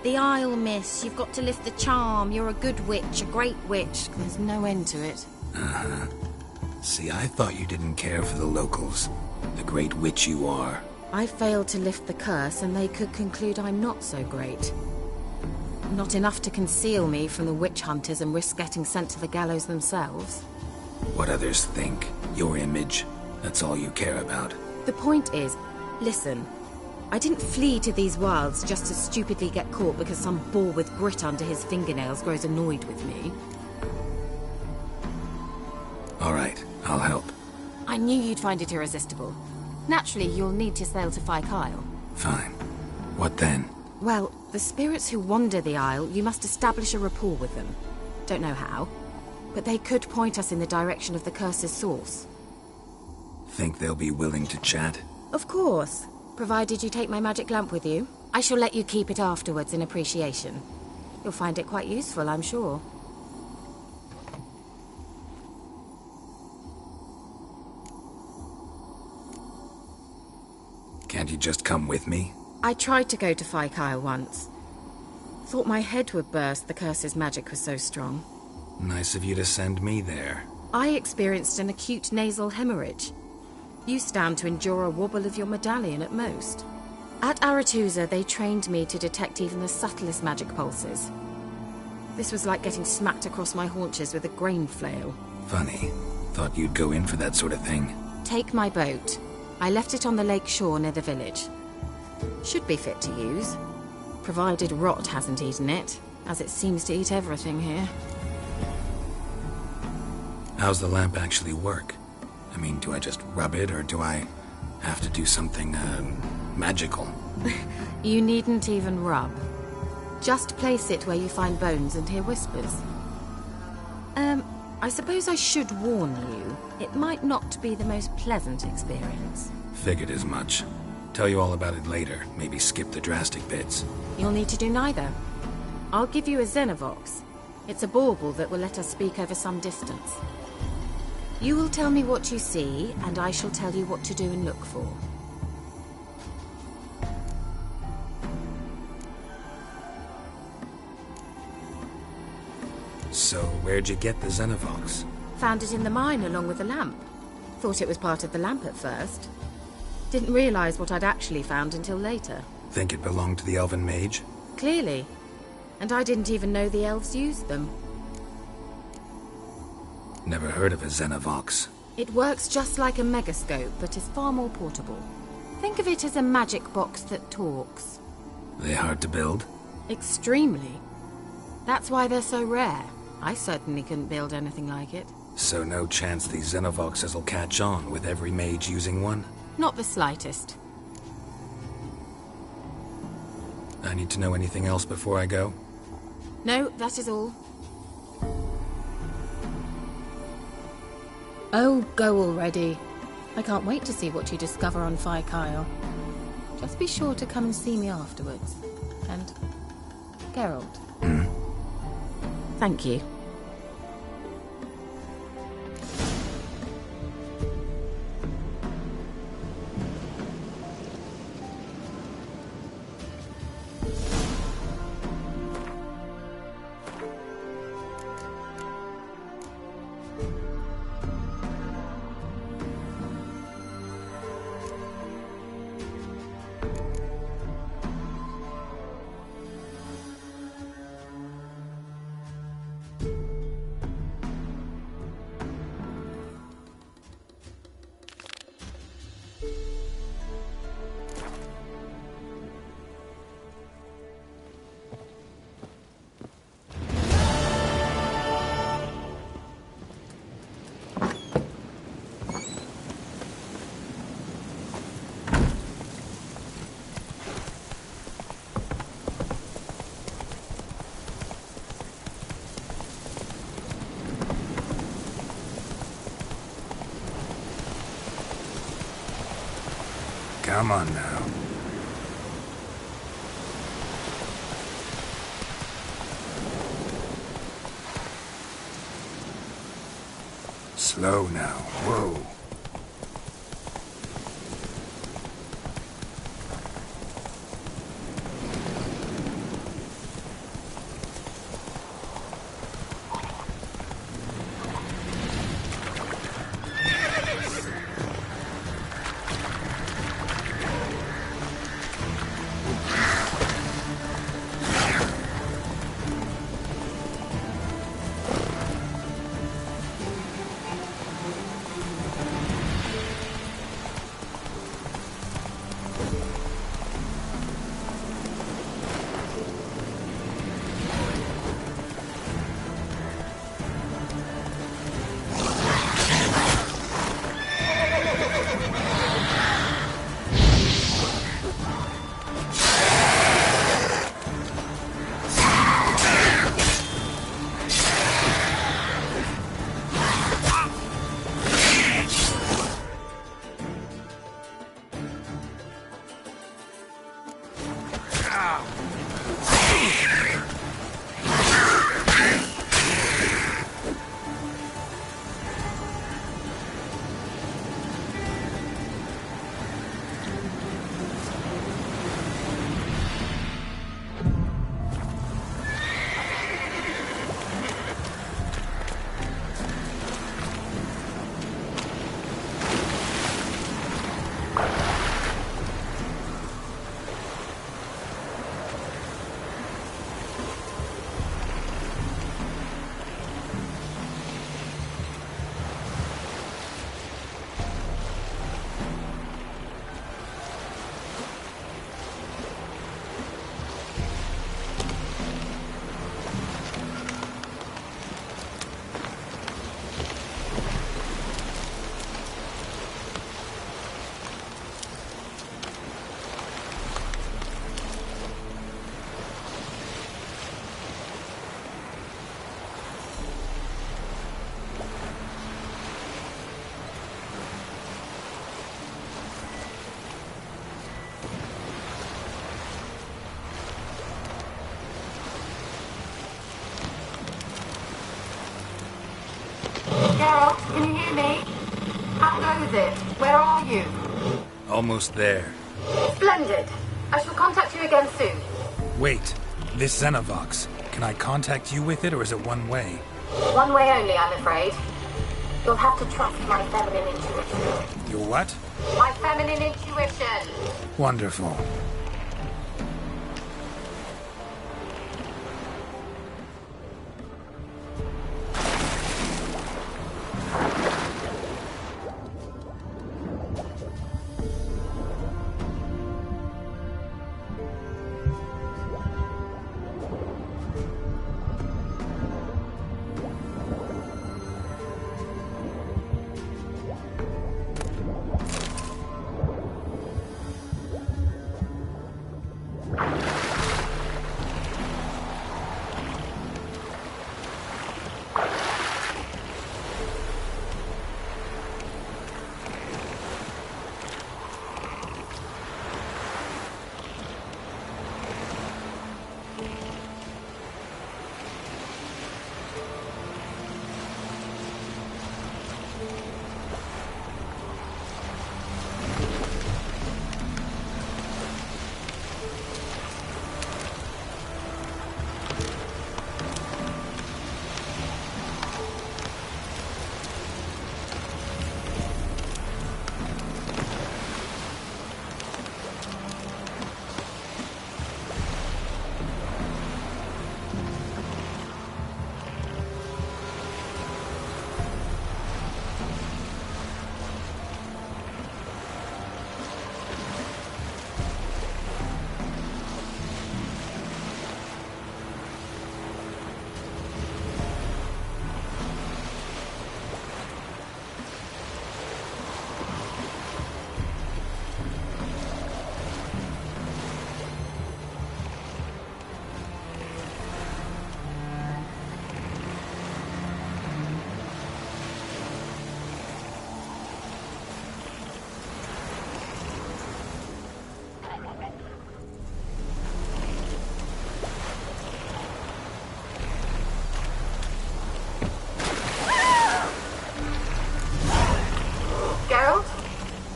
Speaker 17: The Isle, miss. You've got to lift the charm. You're a good witch, a great witch. There's no end to it.
Speaker 1: Uh-huh. See, I thought you didn't care for the locals. The great witch you are.
Speaker 17: I failed to lift the curse, and they could conclude I'm not so great. Not enough to conceal me from the witch hunters and risk getting sent to the gallows themselves.
Speaker 1: What others think, your image, that's all you care about.
Speaker 17: The point is, listen, I didn't flee to these wilds just to stupidly get caught because some boar with grit under his fingernails grows annoyed with me.
Speaker 1: All right, I'll help.
Speaker 17: I knew you'd find it irresistible. Naturally, you'll need to sail to Fyke Isle.
Speaker 1: Fine. What then?
Speaker 17: Well, the spirits who wander the Isle, you must establish a rapport with them. Don't know how, but they could point us in the direction of the curse's source.
Speaker 1: Think they'll be willing to chat?
Speaker 17: Of course, provided you take my magic lamp with you. I shall let you keep it afterwards in appreciation. You'll find it quite useful, I'm sure.
Speaker 1: Can't you just come with me?
Speaker 17: I tried to go to Kyle once. Thought my head would burst, the curse's magic was so strong.
Speaker 1: Nice of you to send me there.
Speaker 17: I experienced an acute nasal hemorrhage. You stand to endure a wobble of your medallion at most. At Aretusa, they trained me to detect even the subtlest magic pulses. This was like getting smacked across my haunches with a grain flail.
Speaker 1: Funny. Thought you'd go in for that sort of thing.
Speaker 17: Take my boat. I left it on the lake shore near the village. Should be fit to use. Provided rot hasn't eaten it, as it seems to eat everything here.
Speaker 1: How's the lamp actually work? I mean, do I just rub it, or do I have to do something, magical?
Speaker 17: You needn't even rub. Just place it where you find bones and hear whispers. I suppose I should warn you, it might not be the most pleasant experience.
Speaker 1: Figured as much. Tell you all about it later, maybe skip the drastic bits.
Speaker 17: You'll need to do neither. I'll give you a xenovox. It's a bauble that will let us speak over some distance. You will tell me what you see, and I shall tell you what to do and look for.
Speaker 1: So, where'd you get the xenovox?
Speaker 17: Found it in the mine along with the lamp. Thought it was part of the lamp at first. Didn't realize what I'd actually found until later.
Speaker 1: Think it belonged to the elven mage?
Speaker 17: Clearly. And I didn't even know the elves used them.
Speaker 1: Never heard of a xenovox.
Speaker 17: It works just like a megascope, but is far more portable. Think of it as a magic box that talks.
Speaker 1: They hard to build?
Speaker 17: Extremely. That's why they're so rare. I certainly couldn't build anything like it.
Speaker 1: So no chance these xenovoxes will catch on with every mage using one?
Speaker 17: Not the slightest.
Speaker 1: I need to know anything else before I go?
Speaker 17: No, that is all. Oh, go already. I can't wait to see what you discover on Kyle. Just be sure to come and see me afterwards. And Geralt. Thank you.
Speaker 1: Come on now. Slow now. Whoa.
Speaker 17: is it? Where are you?
Speaker 1: Almost there.
Speaker 17: Splendid. I shall contact you again soon.
Speaker 1: Wait, this Xenovox. Can I contact you with it, or is it one way?
Speaker 17: One way only, I'm afraid. You'll have to trust my feminine intuition.
Speaker 1: Your what?
Speaker 17: My feminine intuition.
Speaker 1: Wonderful.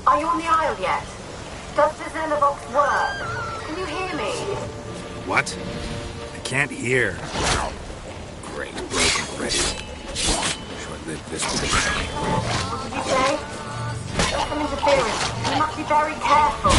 Speaker 17: Are you on the Isle yet? Does the Xenovox work? Can you hear me?
Speaker 1: What? I can't hear. Great, broken already. Short-lived this one.
Speaker 17: What did you say? There's some interference. You must be very careful.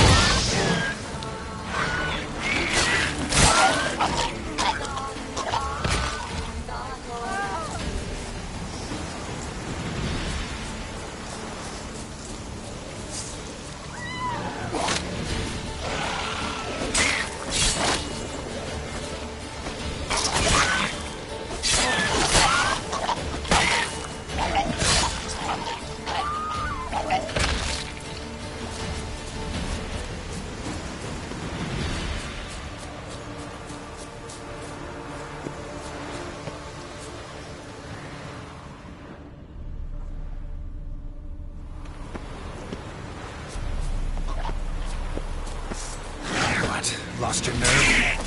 Speaker 1: Lost your nerve?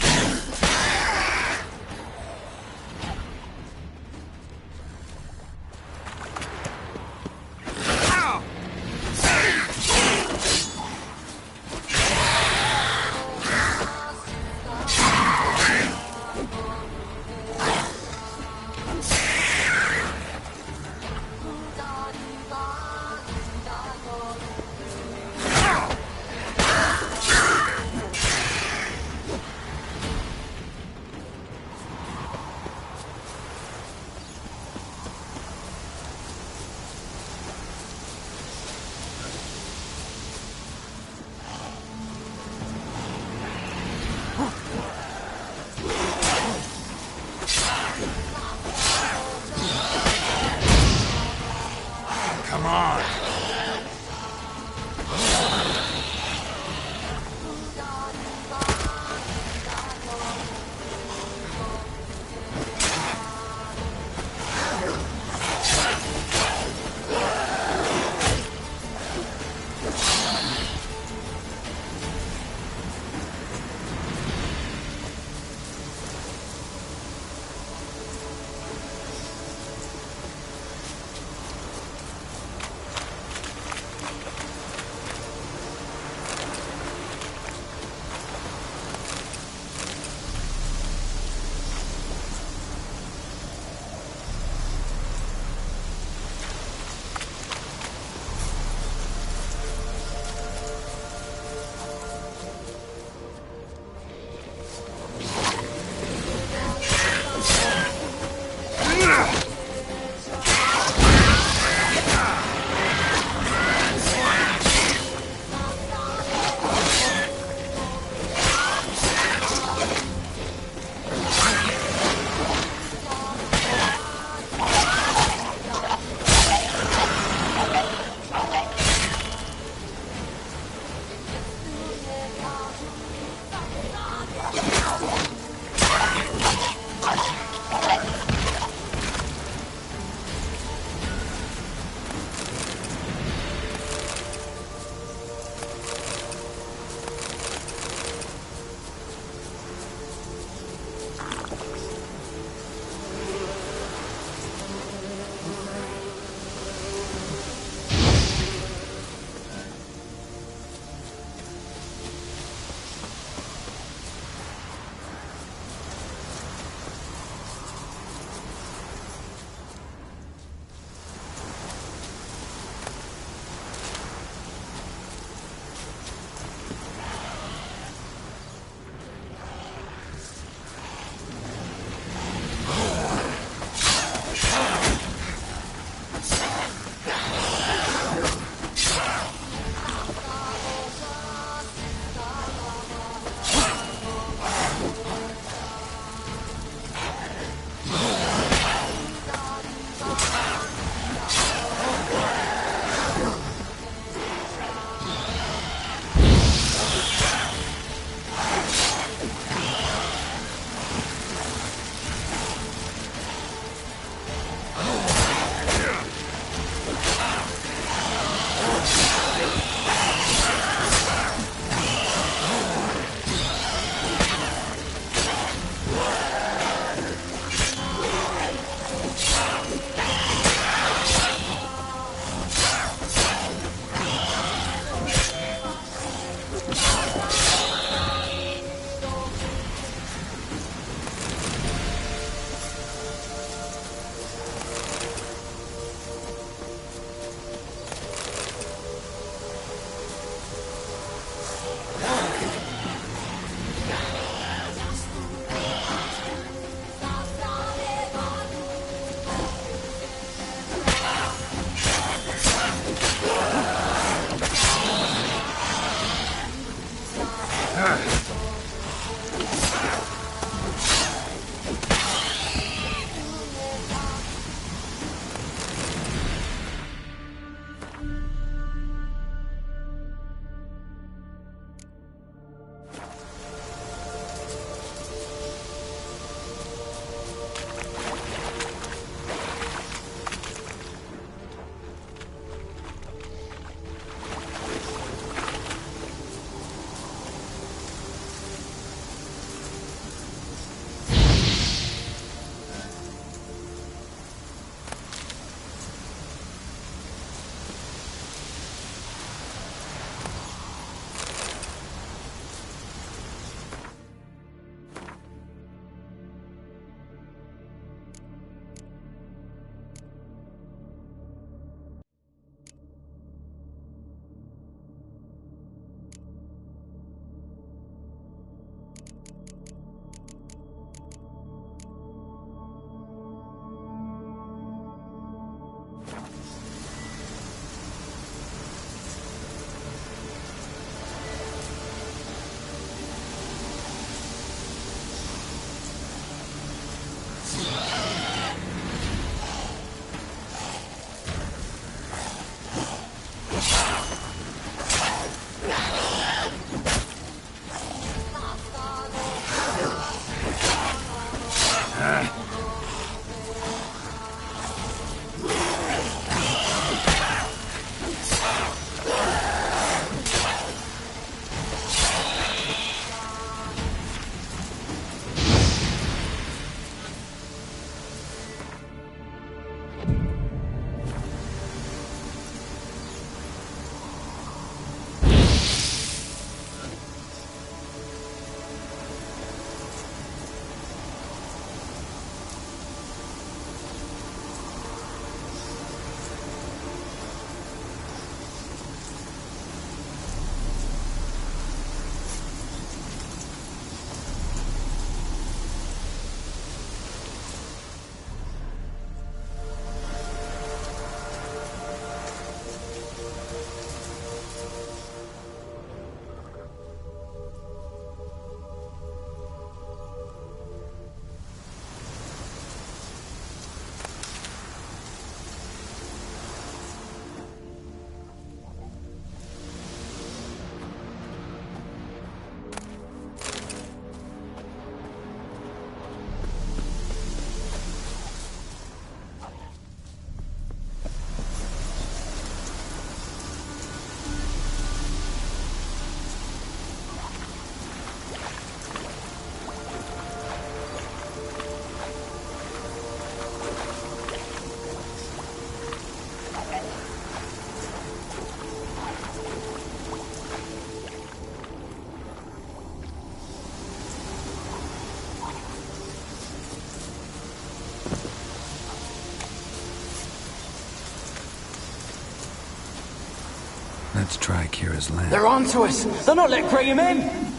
Speaker 1: Let's try Kira's land.
Speaker 18: They're onto us! They're not letting Graham in!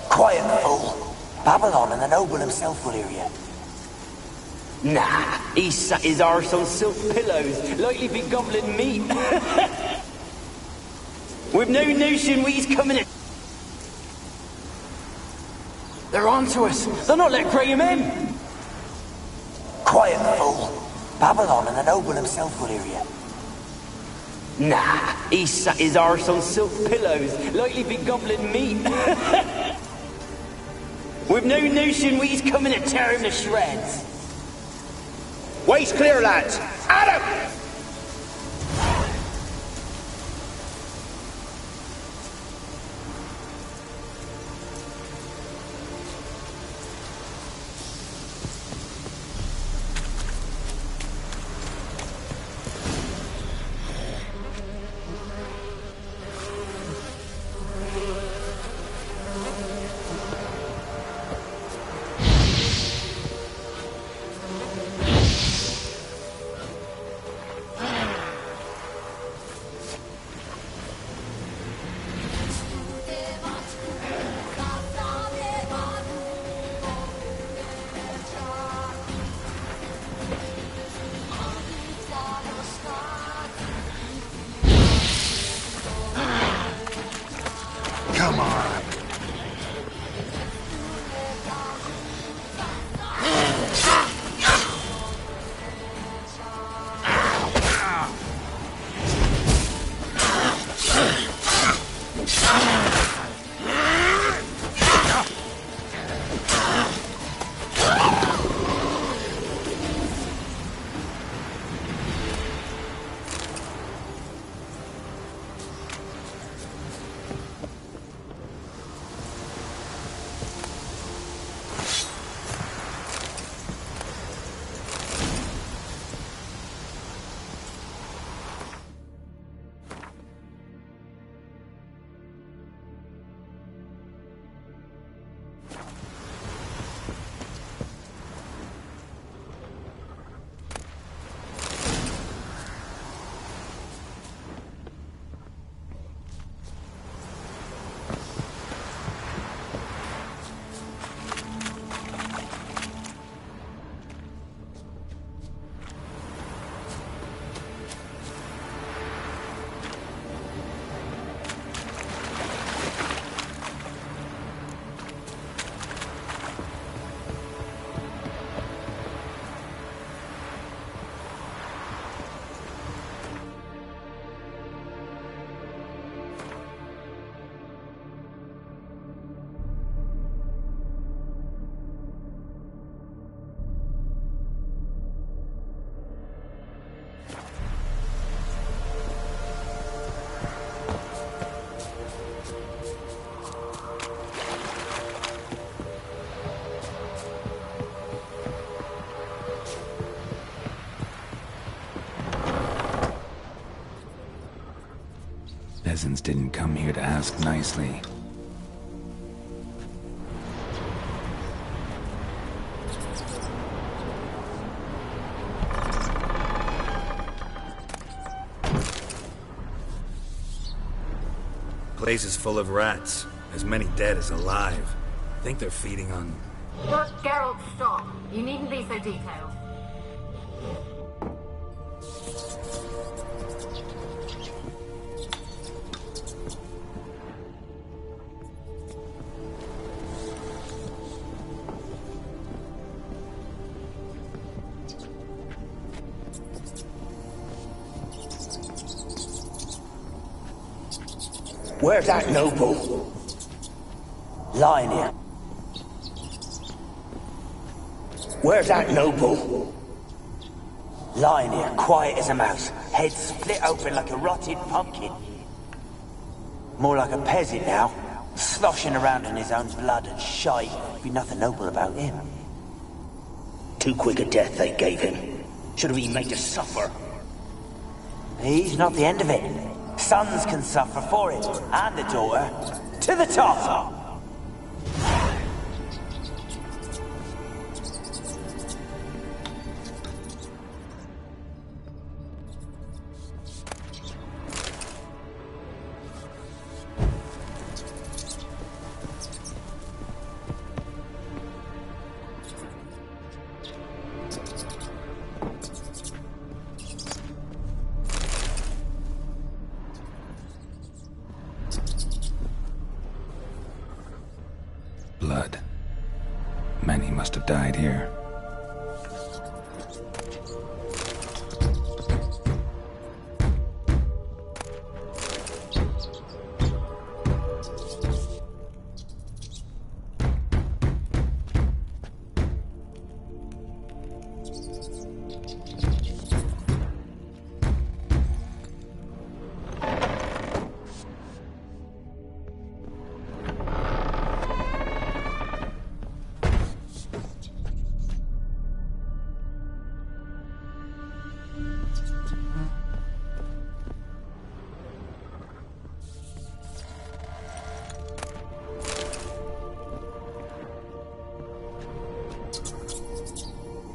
Speaker 19: Quiet, fool. Babylon and the noble himself will hear you.
Speaker 18: Nah, he sat his arse on silk pillows, like he'd be gobbling meat. We've no notion he's coming in. They're onto us! They're not letting Graham in!
Speaker 19: Quiet, fool. Babylon and the noble himself will hear you.
Speaker 18: Nah, he sat his arse on silk pillows, like he'd be gobbling meat. We've no notion he's coming to tear him to shreds.
Speaker 5: Way's clear, lads. Adam!
Speaker 16: Come on.
Speaker 1: Peasants didn't come here to ask nicely.
Speaker 20: Place is full of rats. As many dead as alive. Think they're feeding on...
Speaker 17: Geralt, stop. You needn't be so detailed.
Speaker 19: Where's that noble? Lying here. Where's that noble? Lying here, quiet as a mouse, head split open like a rotted pumpkin. More like a peasant now, sloshing around in his own blood and shite. Be nothing noble about him. Too quick a death they gave him. Should have been made to suffer. He's not the end of it. Sons can suffer for it, and the daughter. To the top!
Speaker 1: blood. Many must have died here.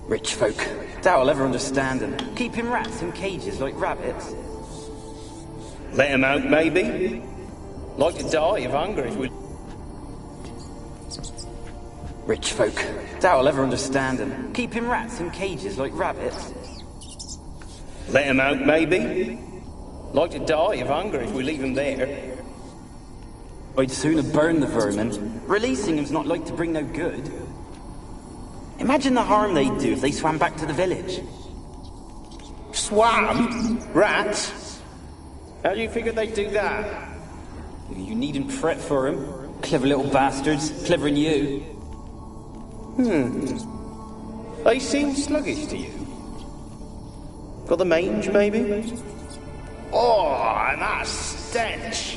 Speaker 18: Rich folk. Doubt I'll ever understand them. Keeping rats in cages like rabbits.
Speaker 21: Let them out, maybe? Like to die of hunger if we...
Speaker 18: Rich folk. Doubt I'll ever understand them. Keeping rats in cages like rabbits.
Speaker 21: Let them out, maybe? Like to die of hunger if we leave them there.
Speaker 18: I'd sooner burn the vermin. Releasing them's not like to bring no good. Imagine the harm they'd do if they swam back to the village.
Speaker 21: Swam? Rats? How do you figure they'd do that?
Speaker 18: You needn't fret for them. Clever little bastards. Clever than you.
Speaker 21: They seem sluggish to you. Got the mange, maybe? Oh, and that stench!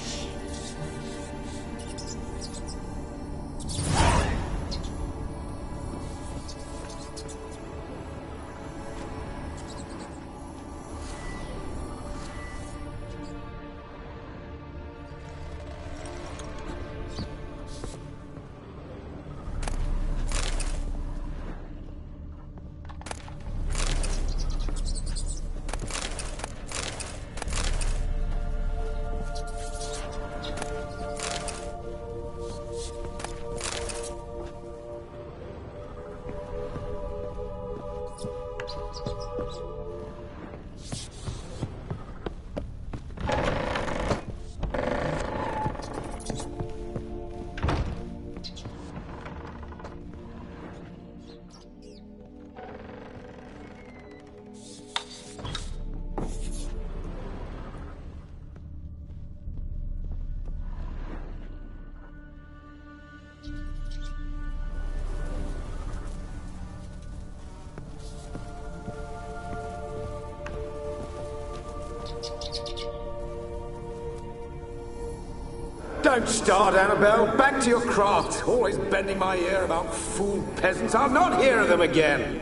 Speaker 12: Don't start, Annabelle. Back to your craft. Always bending my ear about fool peasants. I'll not hear of them again.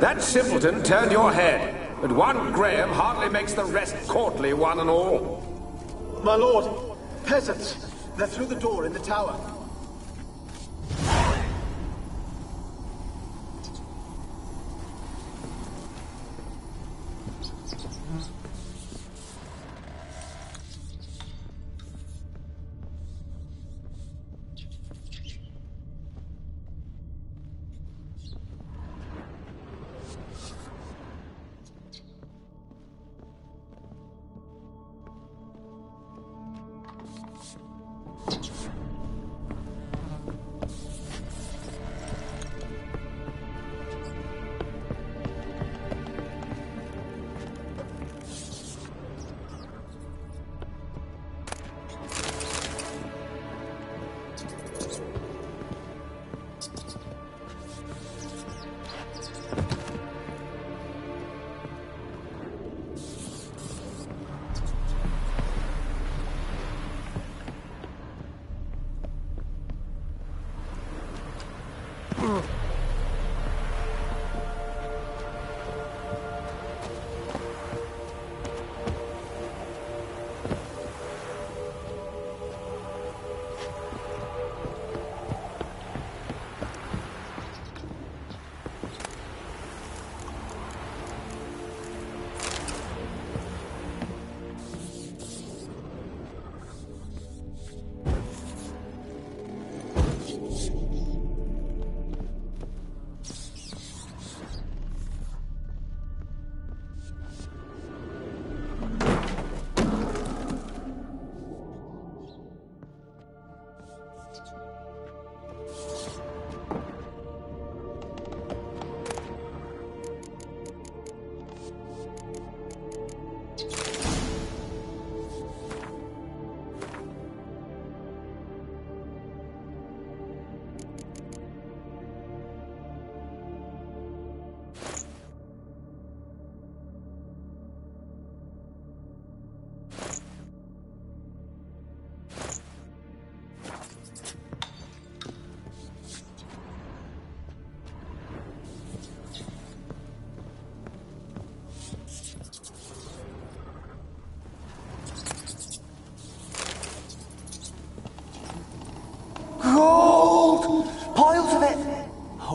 Speaker 12: That simpleton turned your head, but one Graham hardly makes the rest courtly, one and all.
Speaker 7: My lord, peasants. They're through the door in the tower.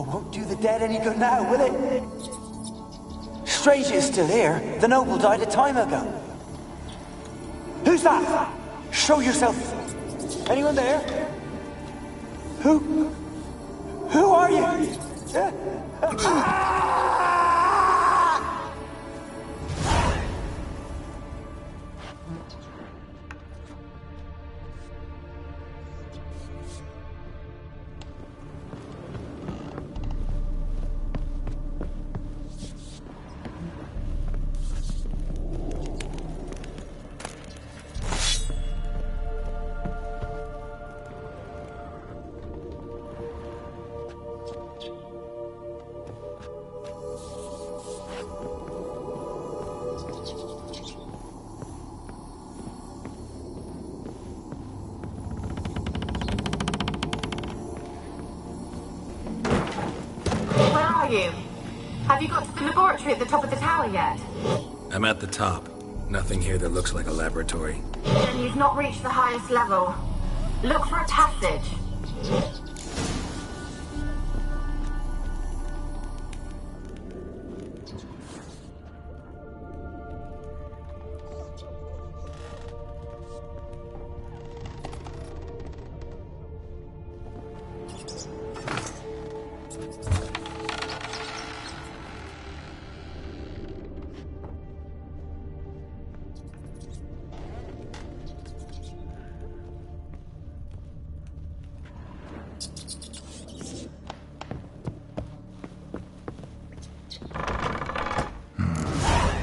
Speaker 19: Oh, won't do the dead any good now, will it? Strange it's still here. The noble died a time ago. Who's that? Show yourself. Anyone there? Who are you?
Speaker 17: Have you got to the laboratory at the top of the tower yet?
Speaker 1: I'm at the top. Nothing here that looks like a laboratory.
Speaker 17: Then you've not reached the highest level. Look for a passage.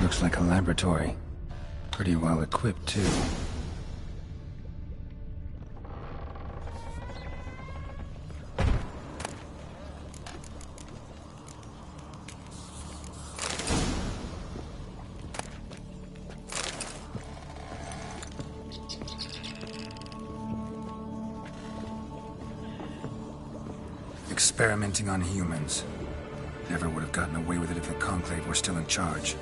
Speaker 1: Looks like a laboratory. Pretty well equipped, too. Experimenting on humans. Never would have gotten away with it if the Conclave were still in charge.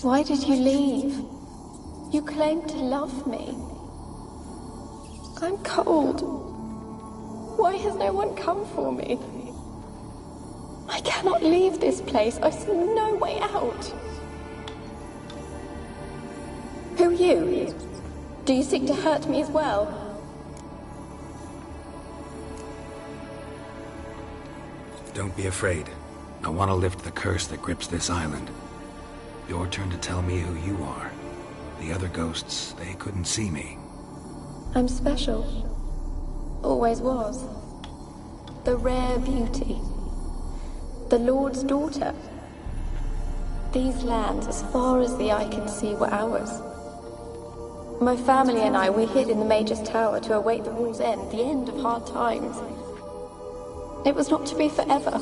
Speaker 2: Why did you leave? You claimed to love me. I'm cold. Why has no one come for me? I cannot leave this place. I see no way out. Who are you? Do you seek to hurt me as well?
Speaker 1: Don't be afraid. I want to lift the curse that grips this island. Your turn to tell me who you are. The other ghosts, they couldn't see me.
Speaker 2: I'm special. Always was. The rare beauty. The Lord's daughter. These lands, as far as the eye can see, were ours. My family and I, we hid in the Major's Tower to await the war's end, the end of hard times. It was not to be forever.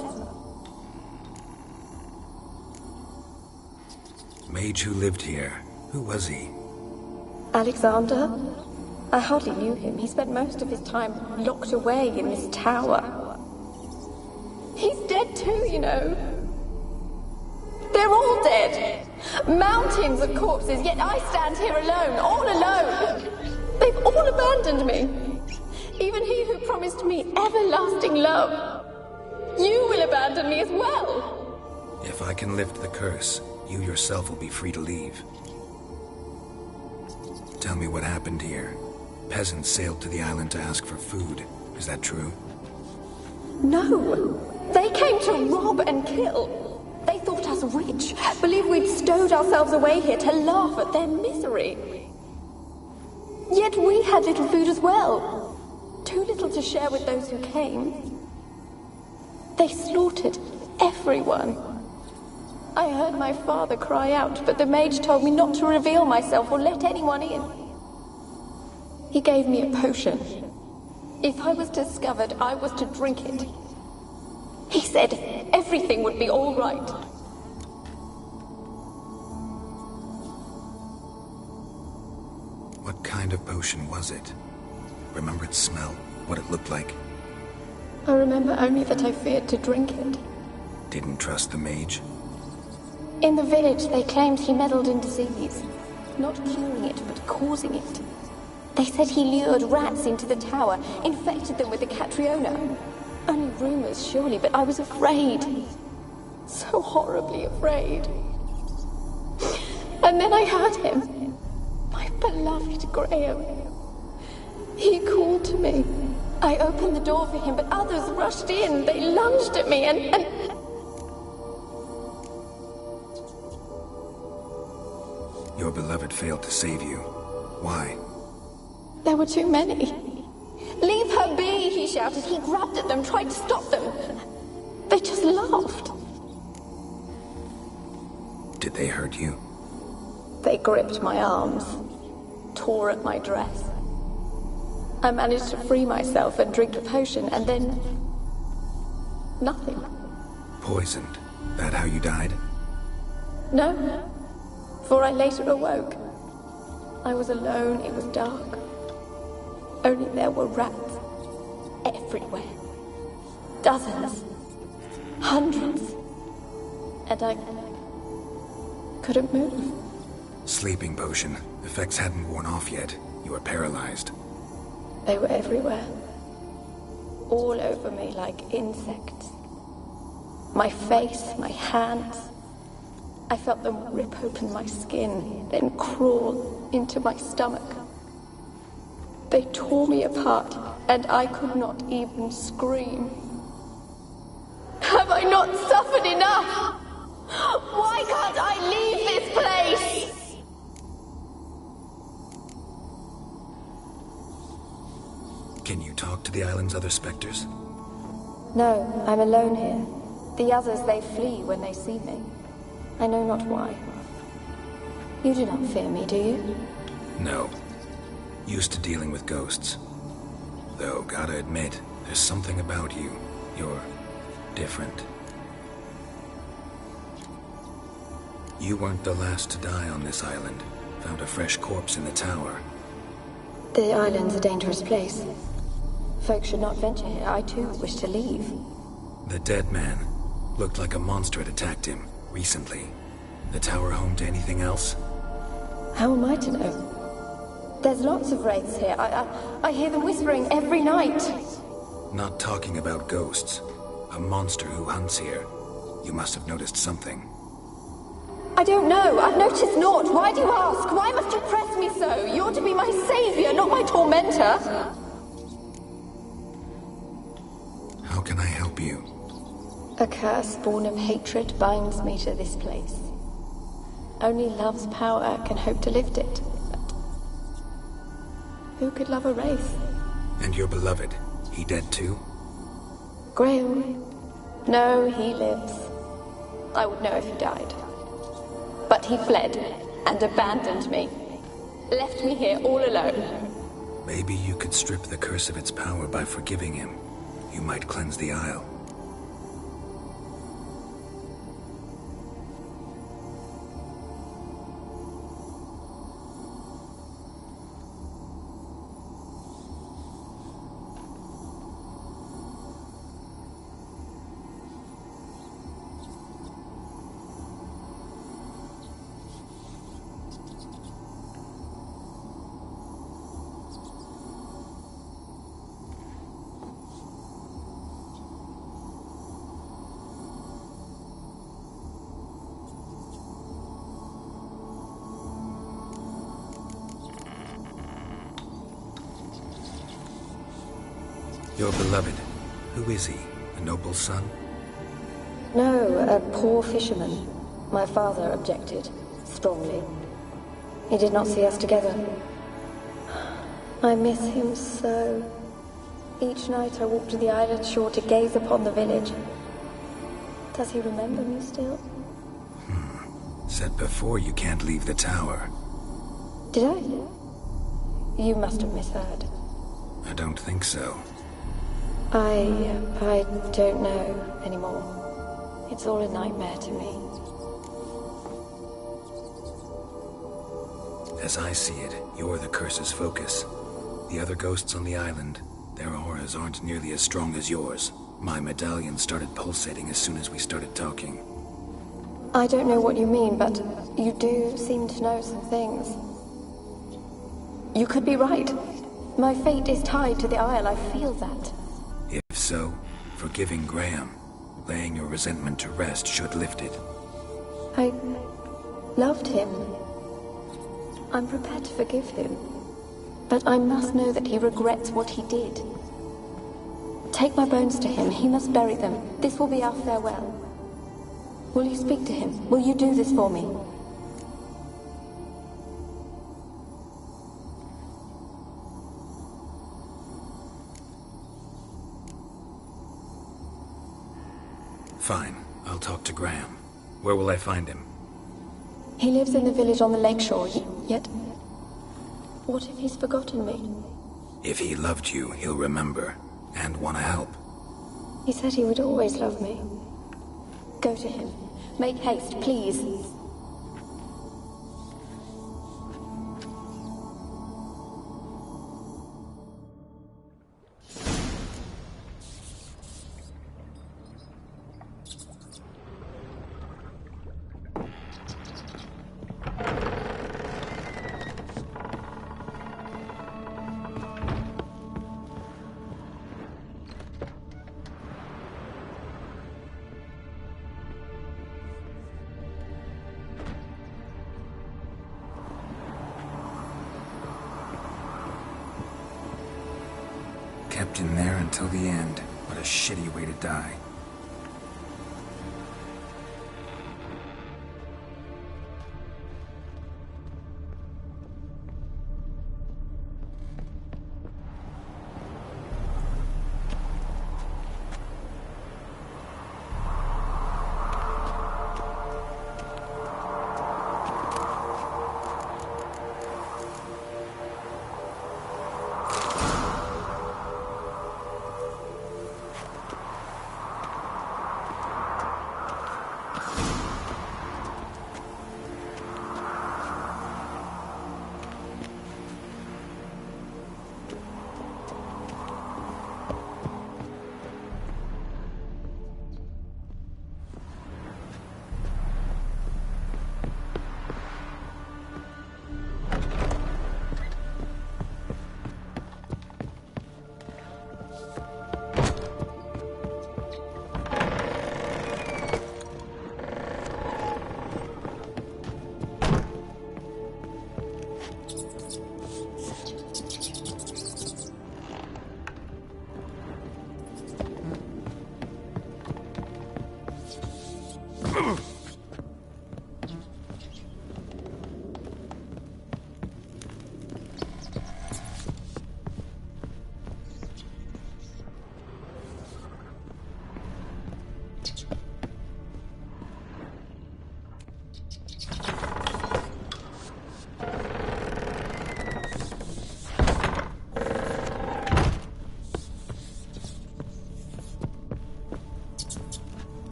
Speaker 1: Mage who lived here. Who was he?
Speaker 2: Alexander? I hardly knew him. He spent most of his time locked away in this tower. He's dead too, you know. They're all dead. Mountains of corpses, yet I stand here alone, all alone. They've all abandoned me. Even he who promised me everlasting love. You will abandon me as well.
Speaker 1: If I can lift the curse, you yourself will be free to leave. Tell me what happened here. Peasants sailed to the island to ask for food. Is that true?
Speaker 2: No. They came to rob and kill. They thought us rich, believed we'd stowed ourselves away here to laugh at their misery. Yet we had little food as well. Too little to share with those who came. They slaughtered everyone. I heard my father cry out, but the mage told me not to reveal myself or let anyone in. He gave me a potion. If I was discovered, I was to drink it. He said everything would be all right.
Speaker 1: What kind of potion was it? Remember its smell? What it looked like?
Speaker 2: I remember only that I feared to drink it.
Speaker 1: Didn't trust the mage?
Speaker 2: In the village, they claimed he meddled in disease. Not curing it, but causing it. They said he lured rats into the tower, infected them with the Catriona. Only rumors, surely, but I was afraid. So horribly afraid. And then I heard him. My beloved Graham. He called to me. I opened the door for him, but others rushed in. They lunged at me and...
Speaker 1: Your beloved failed to save you. Why?
Speaker 2: There were too many. Leave her be, he shouted. He grabbed at them, tried to stop them. They just laughed.
Speaker 1: Did they hurt you?
Speaker 2: They gripped my arms, tore at my dress. I managed to free myself and drink the potion, and then... nothing.
Speaker 1: Poisoned? That how you died?
Speaker 2: No, for I later awoke. I was alone, it was dark. Only there were rats everywhere. Dozens. Hundreds. And I couldn't move.
Speaker 1: Sleeping potion. Effects hadn't worn off yet. You were paralyzed.
Speaker 2: They were everywhere. All over me like insects. My face, my hands. I felt them rip open my skin, then crawl into my stomach. They tore me apart, and I could not even scream. Have I not suffered enough? Why can't I leave this place?
Speaker 1: Can you talk to the island's other specters?
Speaker 2: No, I'm alone here. The others, they flee when they see me. I know not why. You do not fear me, do you?
Speaker 1: No. Used to dealing with ghosts. Though, gotta admit, there's something about you. You're different. You weren't the last to die on this island. Found a fresh corpse in the tower.
Speaker 2: The island's a dangerous place. Folks should not venture here. I too wish to leave.
Speaker 1: The dead man. Looked like a monster had attacked him. Recently. The tower home to anything else?
Speaker 2: How am I to know? There's lots of wraiths here. I hear them whispering every night.
Speaker 1: Not talking about ghosts. A monster who hunts here. You must have noticed something.
Speaker 2: I don't know. I've noticed naught. Why do you ask? Why must you press me so? You're to be my savior, not my tormentor.
Speaker 1: How can I help you?
Speaker 2: A curse born of hatred binds me to this place. Only love's power can hope to lift it. But who could love a wraith?
Speaker 1: And your beloved, he dead too?
Speaker 2: Graham? No, he lives. I would know if he died. But he fled and abandoned me. Left me here all alone.
Speaker 1: Maybe you could strip the curse of its power by forgiving him. You might cleanse the Isle. Your beloved, who is he? A noble son?
Speaker 2: No, a poor fisherman. My father objected, strongly. He did not see us together. I miss him so. Each night I walk to the island shore to gaze upon the village, Does he remember me still?
Speaker 1: Said before you can't leave the tower.
Speaker 2: Did I? You must have misheard.
Speaker 1: I don't think so.
Speaker 2: I don't know anymore. It's all a nightmare to me.
Speaker 1: As I see it, you're the curse's focus. The other ghosts on the island, their auras aren't nearly as strong as yours. My medallion started pulsating as soon as we started talking.
Speaker 2: I don't know what you mean, but you do seem to know some things. You could be right. My fate is tied to the Isle, I feel that.
Speaker 1: If so, forgiving Graham, laying your resentment to rest should lift it.
Speaker 2: I loved him. I'm prepared to forgive him. But I must know that he regrets what he did. Take my bones to him. He must bury them. This will be our farewell. Will you speak to him? Will you do this for me?
Speaker 1: Fine. I'll talk to Graham. Where will I find him?
Speaker 2: He lives in the village on the lakeshore, yet... What if he's forgotten me?
Speaker 1: If he loved you, he'll remember, and want to help.
Speaker 2: He said he would always love me. Go to him. Make haste, please.
Speaker 1: Kept in there until the end. What a shitty way to die.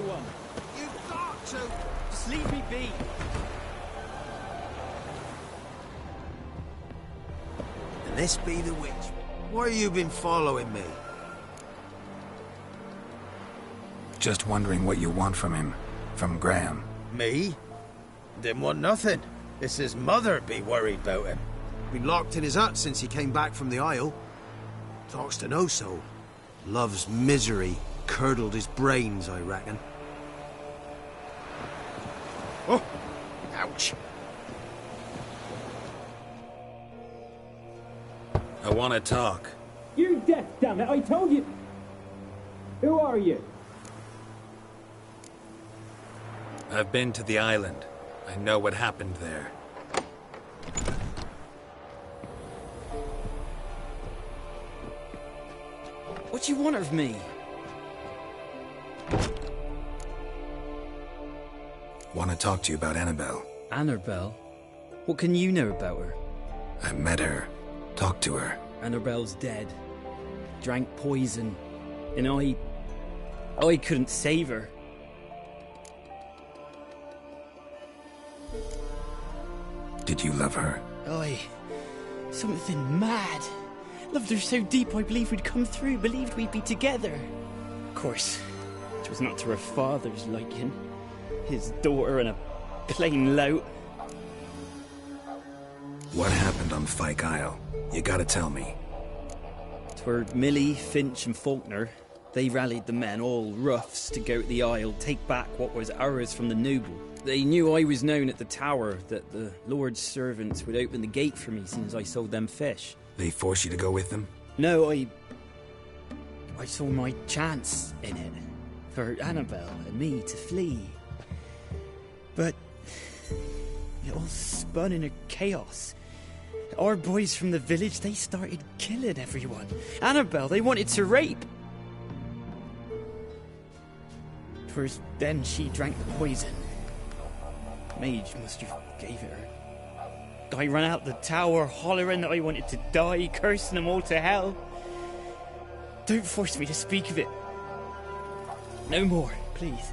Speaker 3: one.
Speaker 14: You've got to!
Speaker 3: Just leave me be.
Speaker 14: And this be the witch. Why you been following me?
Speaker 1: Just wondering what you want from him. From Graham.
Speaker 14: Me? Didn't want nothing. It's his mother be worried about him. Been locked in his hut since he came back from the Isle. Talks to no soul. Love's misery curdled his brains, I reckon. Oh! Ouch!
Speaker 20: I want to talk.
Speaker 3: You're deaf, damn it! I told you. Who are you?
Speaker 20: I've been to the island. I know what happened there.
Speaker 3: What do you want of me?
Speaker 1: Want to talk to you about Annabelle.
Speaker 3: Annabelle? What can you know about her?
Speaker 1: I met her. Talked to her.
Speaker 3: Annabelle's dead. Drank poison. And I couldn't save her.
Speaker 1: Did you love her?
Speaker 3: Something mad. Loved her so deep I believed we'd come through, believed we'd be together. Of course, it was not to her father's liking. His daughter and a plain lout.
Speaker 1: What happened on Fyke Isle? You gotta tell me.
Speaker 3: 'Twere Millie, Finch and Faulkner. They rallied the men, all roughs, to go to the Isle, take back what was ours from the noble. They knew I was known at the tower, that the Lord's servants would open the gate for me as soon as I sold them fish.
Speaker 1: They forced you to go with them?
Speaker 3: No, I saw my chance in it. For Annabelle and me to flee. But it all spun in a chaos. Our boys from the village, they started killing everyone. Annabelle, they wanted to rape. First, then she drank the poison. Mage must have gave it her. I ran out the tower, hollering that I wanted to die, cursing them all to hell. Don't force me to speak of it. No more, please.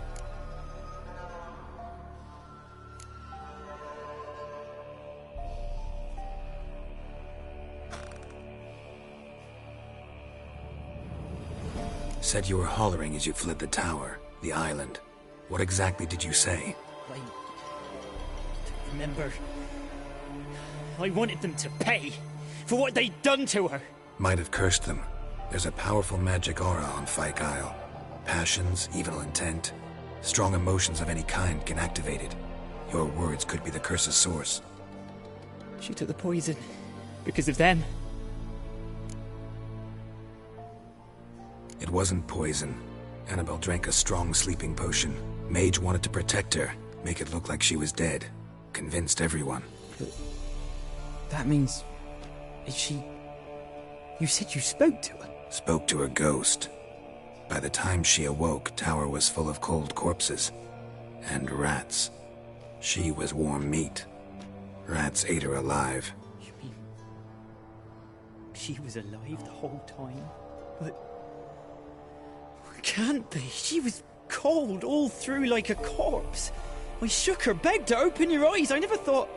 Speaker 1: Said you were hollering as you fled the tower, the island. What exactly did you say?
Speaker 3: I don't remember. I wanted them to pay for what they'd done to her.
Speaker 1: Might have cursed them. There's a powerful magic aura on Fyke Isle. Passions, evil intent, strong emotions of any kind can activate it. Your words could be the curse's source.
Speaker 3: She took the poison because of them.
Speaker 1: It wasn't poison. Annabelle drank a strong sleeping potion. Mage wanted to protect her, make it look like she was dead. Convinced everyone.
Speaker 3: That means... is she... You said you spoke to her?
Speaker 1: Spoke to her ghost. By the time she awoke, Tower was full of cold corpses. And rats. She was warm meat. Rats ate her alive.
Speaker 3: You mean... she was alive the whole time? But... can't be. She was cold all through like a corpse. I shook her, begged her, open your eyes. I never thought...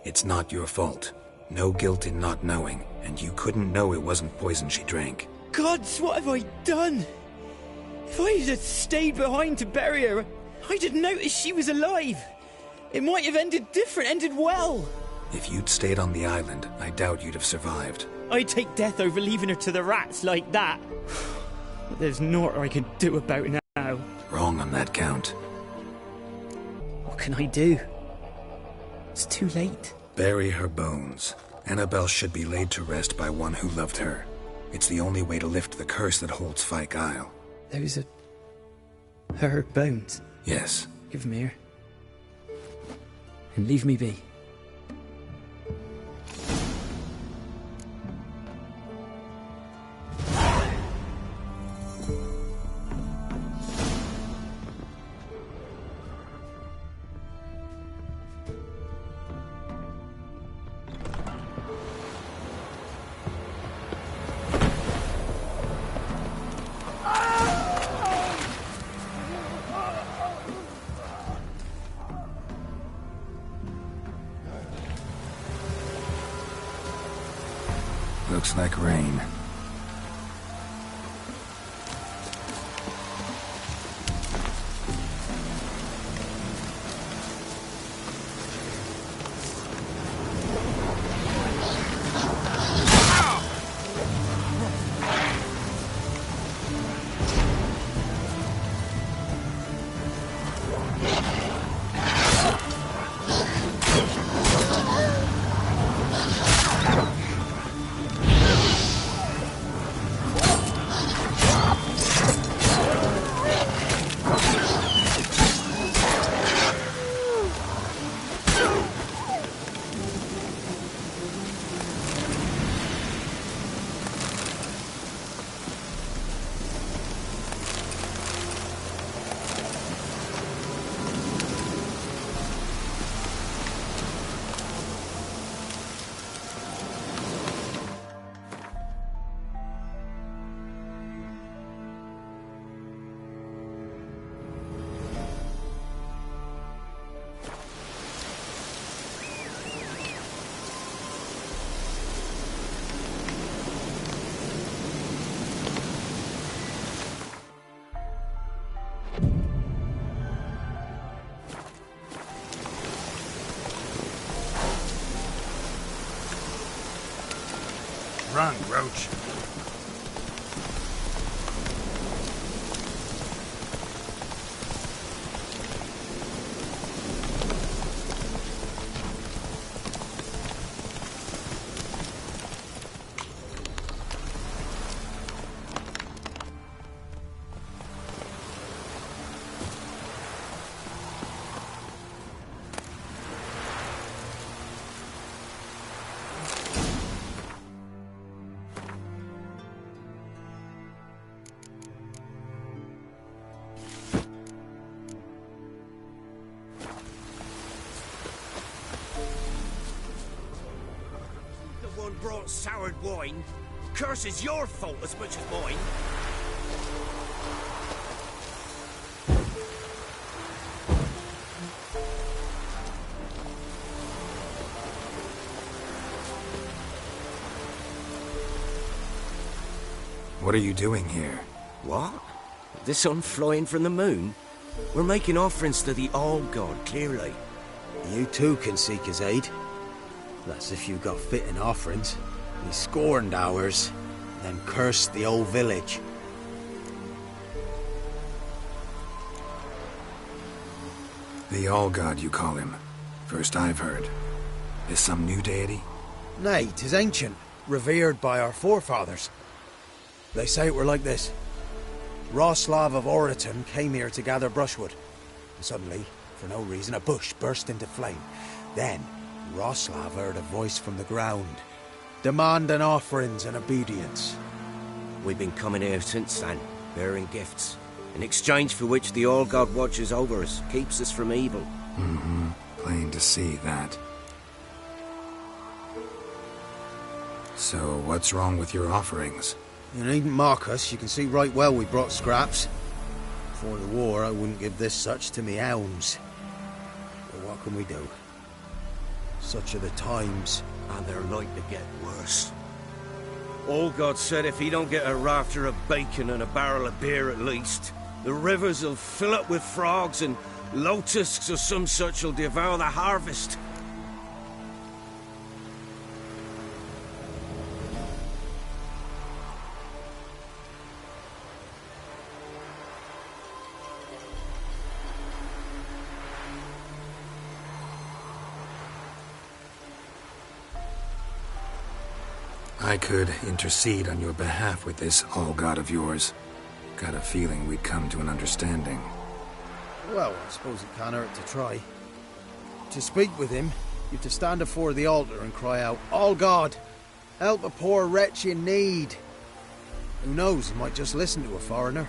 Speaker 1: It's not your fault. No guilt in not knowing, and you couldn't know it wasn't poison she drank.
Speaker 3: Gods, what have I done? If I had stayed behind to bury her, I'd have noticed she was alive. It might have ended different, ended well.
Speaker 1: If you'd stayed on the island, I doubt you'd have survived.
Speaker 3: I'd take death over leaving her to the rats like that. But there's naught I can do about it now.
Speaker 1: Wrong on that count.
Speaker 3: What can I do? It's too late.
Speaker 1: Bury her bones. Annabelle should be laid to rest by one who loved her. It's the only way to lift the curse that holds Fyke Isle.
Speaker 3: Those are... her bones?
Speaker 1: Yes.
Speaker 3: Give them here. And leave me be.
Speaker 1: Looks like rain.
Speaker 16: Run, Roach.
Speaker 15: Brought soured wine. Curse is your fault as much as mine.
Speaker 1: What are you doing here?
Speaker 15: What? The sun flying from the moon? We're making offerings to the All-God, clearly.
Speaker 3: You too can seek his aid. That's if you got fitting offerings. He scorned ours, then cursed the old village.
Speaker 1: The All-God, you call him. First I've heard. Is some new deity?
Speaker 3: Nay, 'tis ancient, revered by our forefathers. They say it were like this. Roslav of Oriton came here to gather brushwood. And suddenly, for no reason, a bush burst into flame. Then, Roslav heard a voice from the ground, demanding offerings and obedience.
Speaker 15: We've been coming here since then, bearing gifts, in exchange for which the All-God watches over us, keeps us from evil.
Speaker 1: Mm-hmm. Plain to see that. So, what's wrong with your offerings?
Speaker 3: You needn't mock us, you can see right well we brought scraps. Before the war, I wouldn't give this such to me hounds. But what can we do? Such are the times.
Speaker 15: And they're like to get worse. All-God said if he don't get a rafter of bacon and a barrel of beer at least, the rivers will fill up with frogs and locusts or some such will devour the harvest.
Speaker 1: I could intercede on your behalf with this All-God of yours. Got a feeling we'd come to an understanding.
Speaker 3: Well, I suppose it can't hurt to try. To speak with him, you've to stand before the altar and cry out, All-God, help a poor wretch in need. Who knows, he might just listen to a foreigner.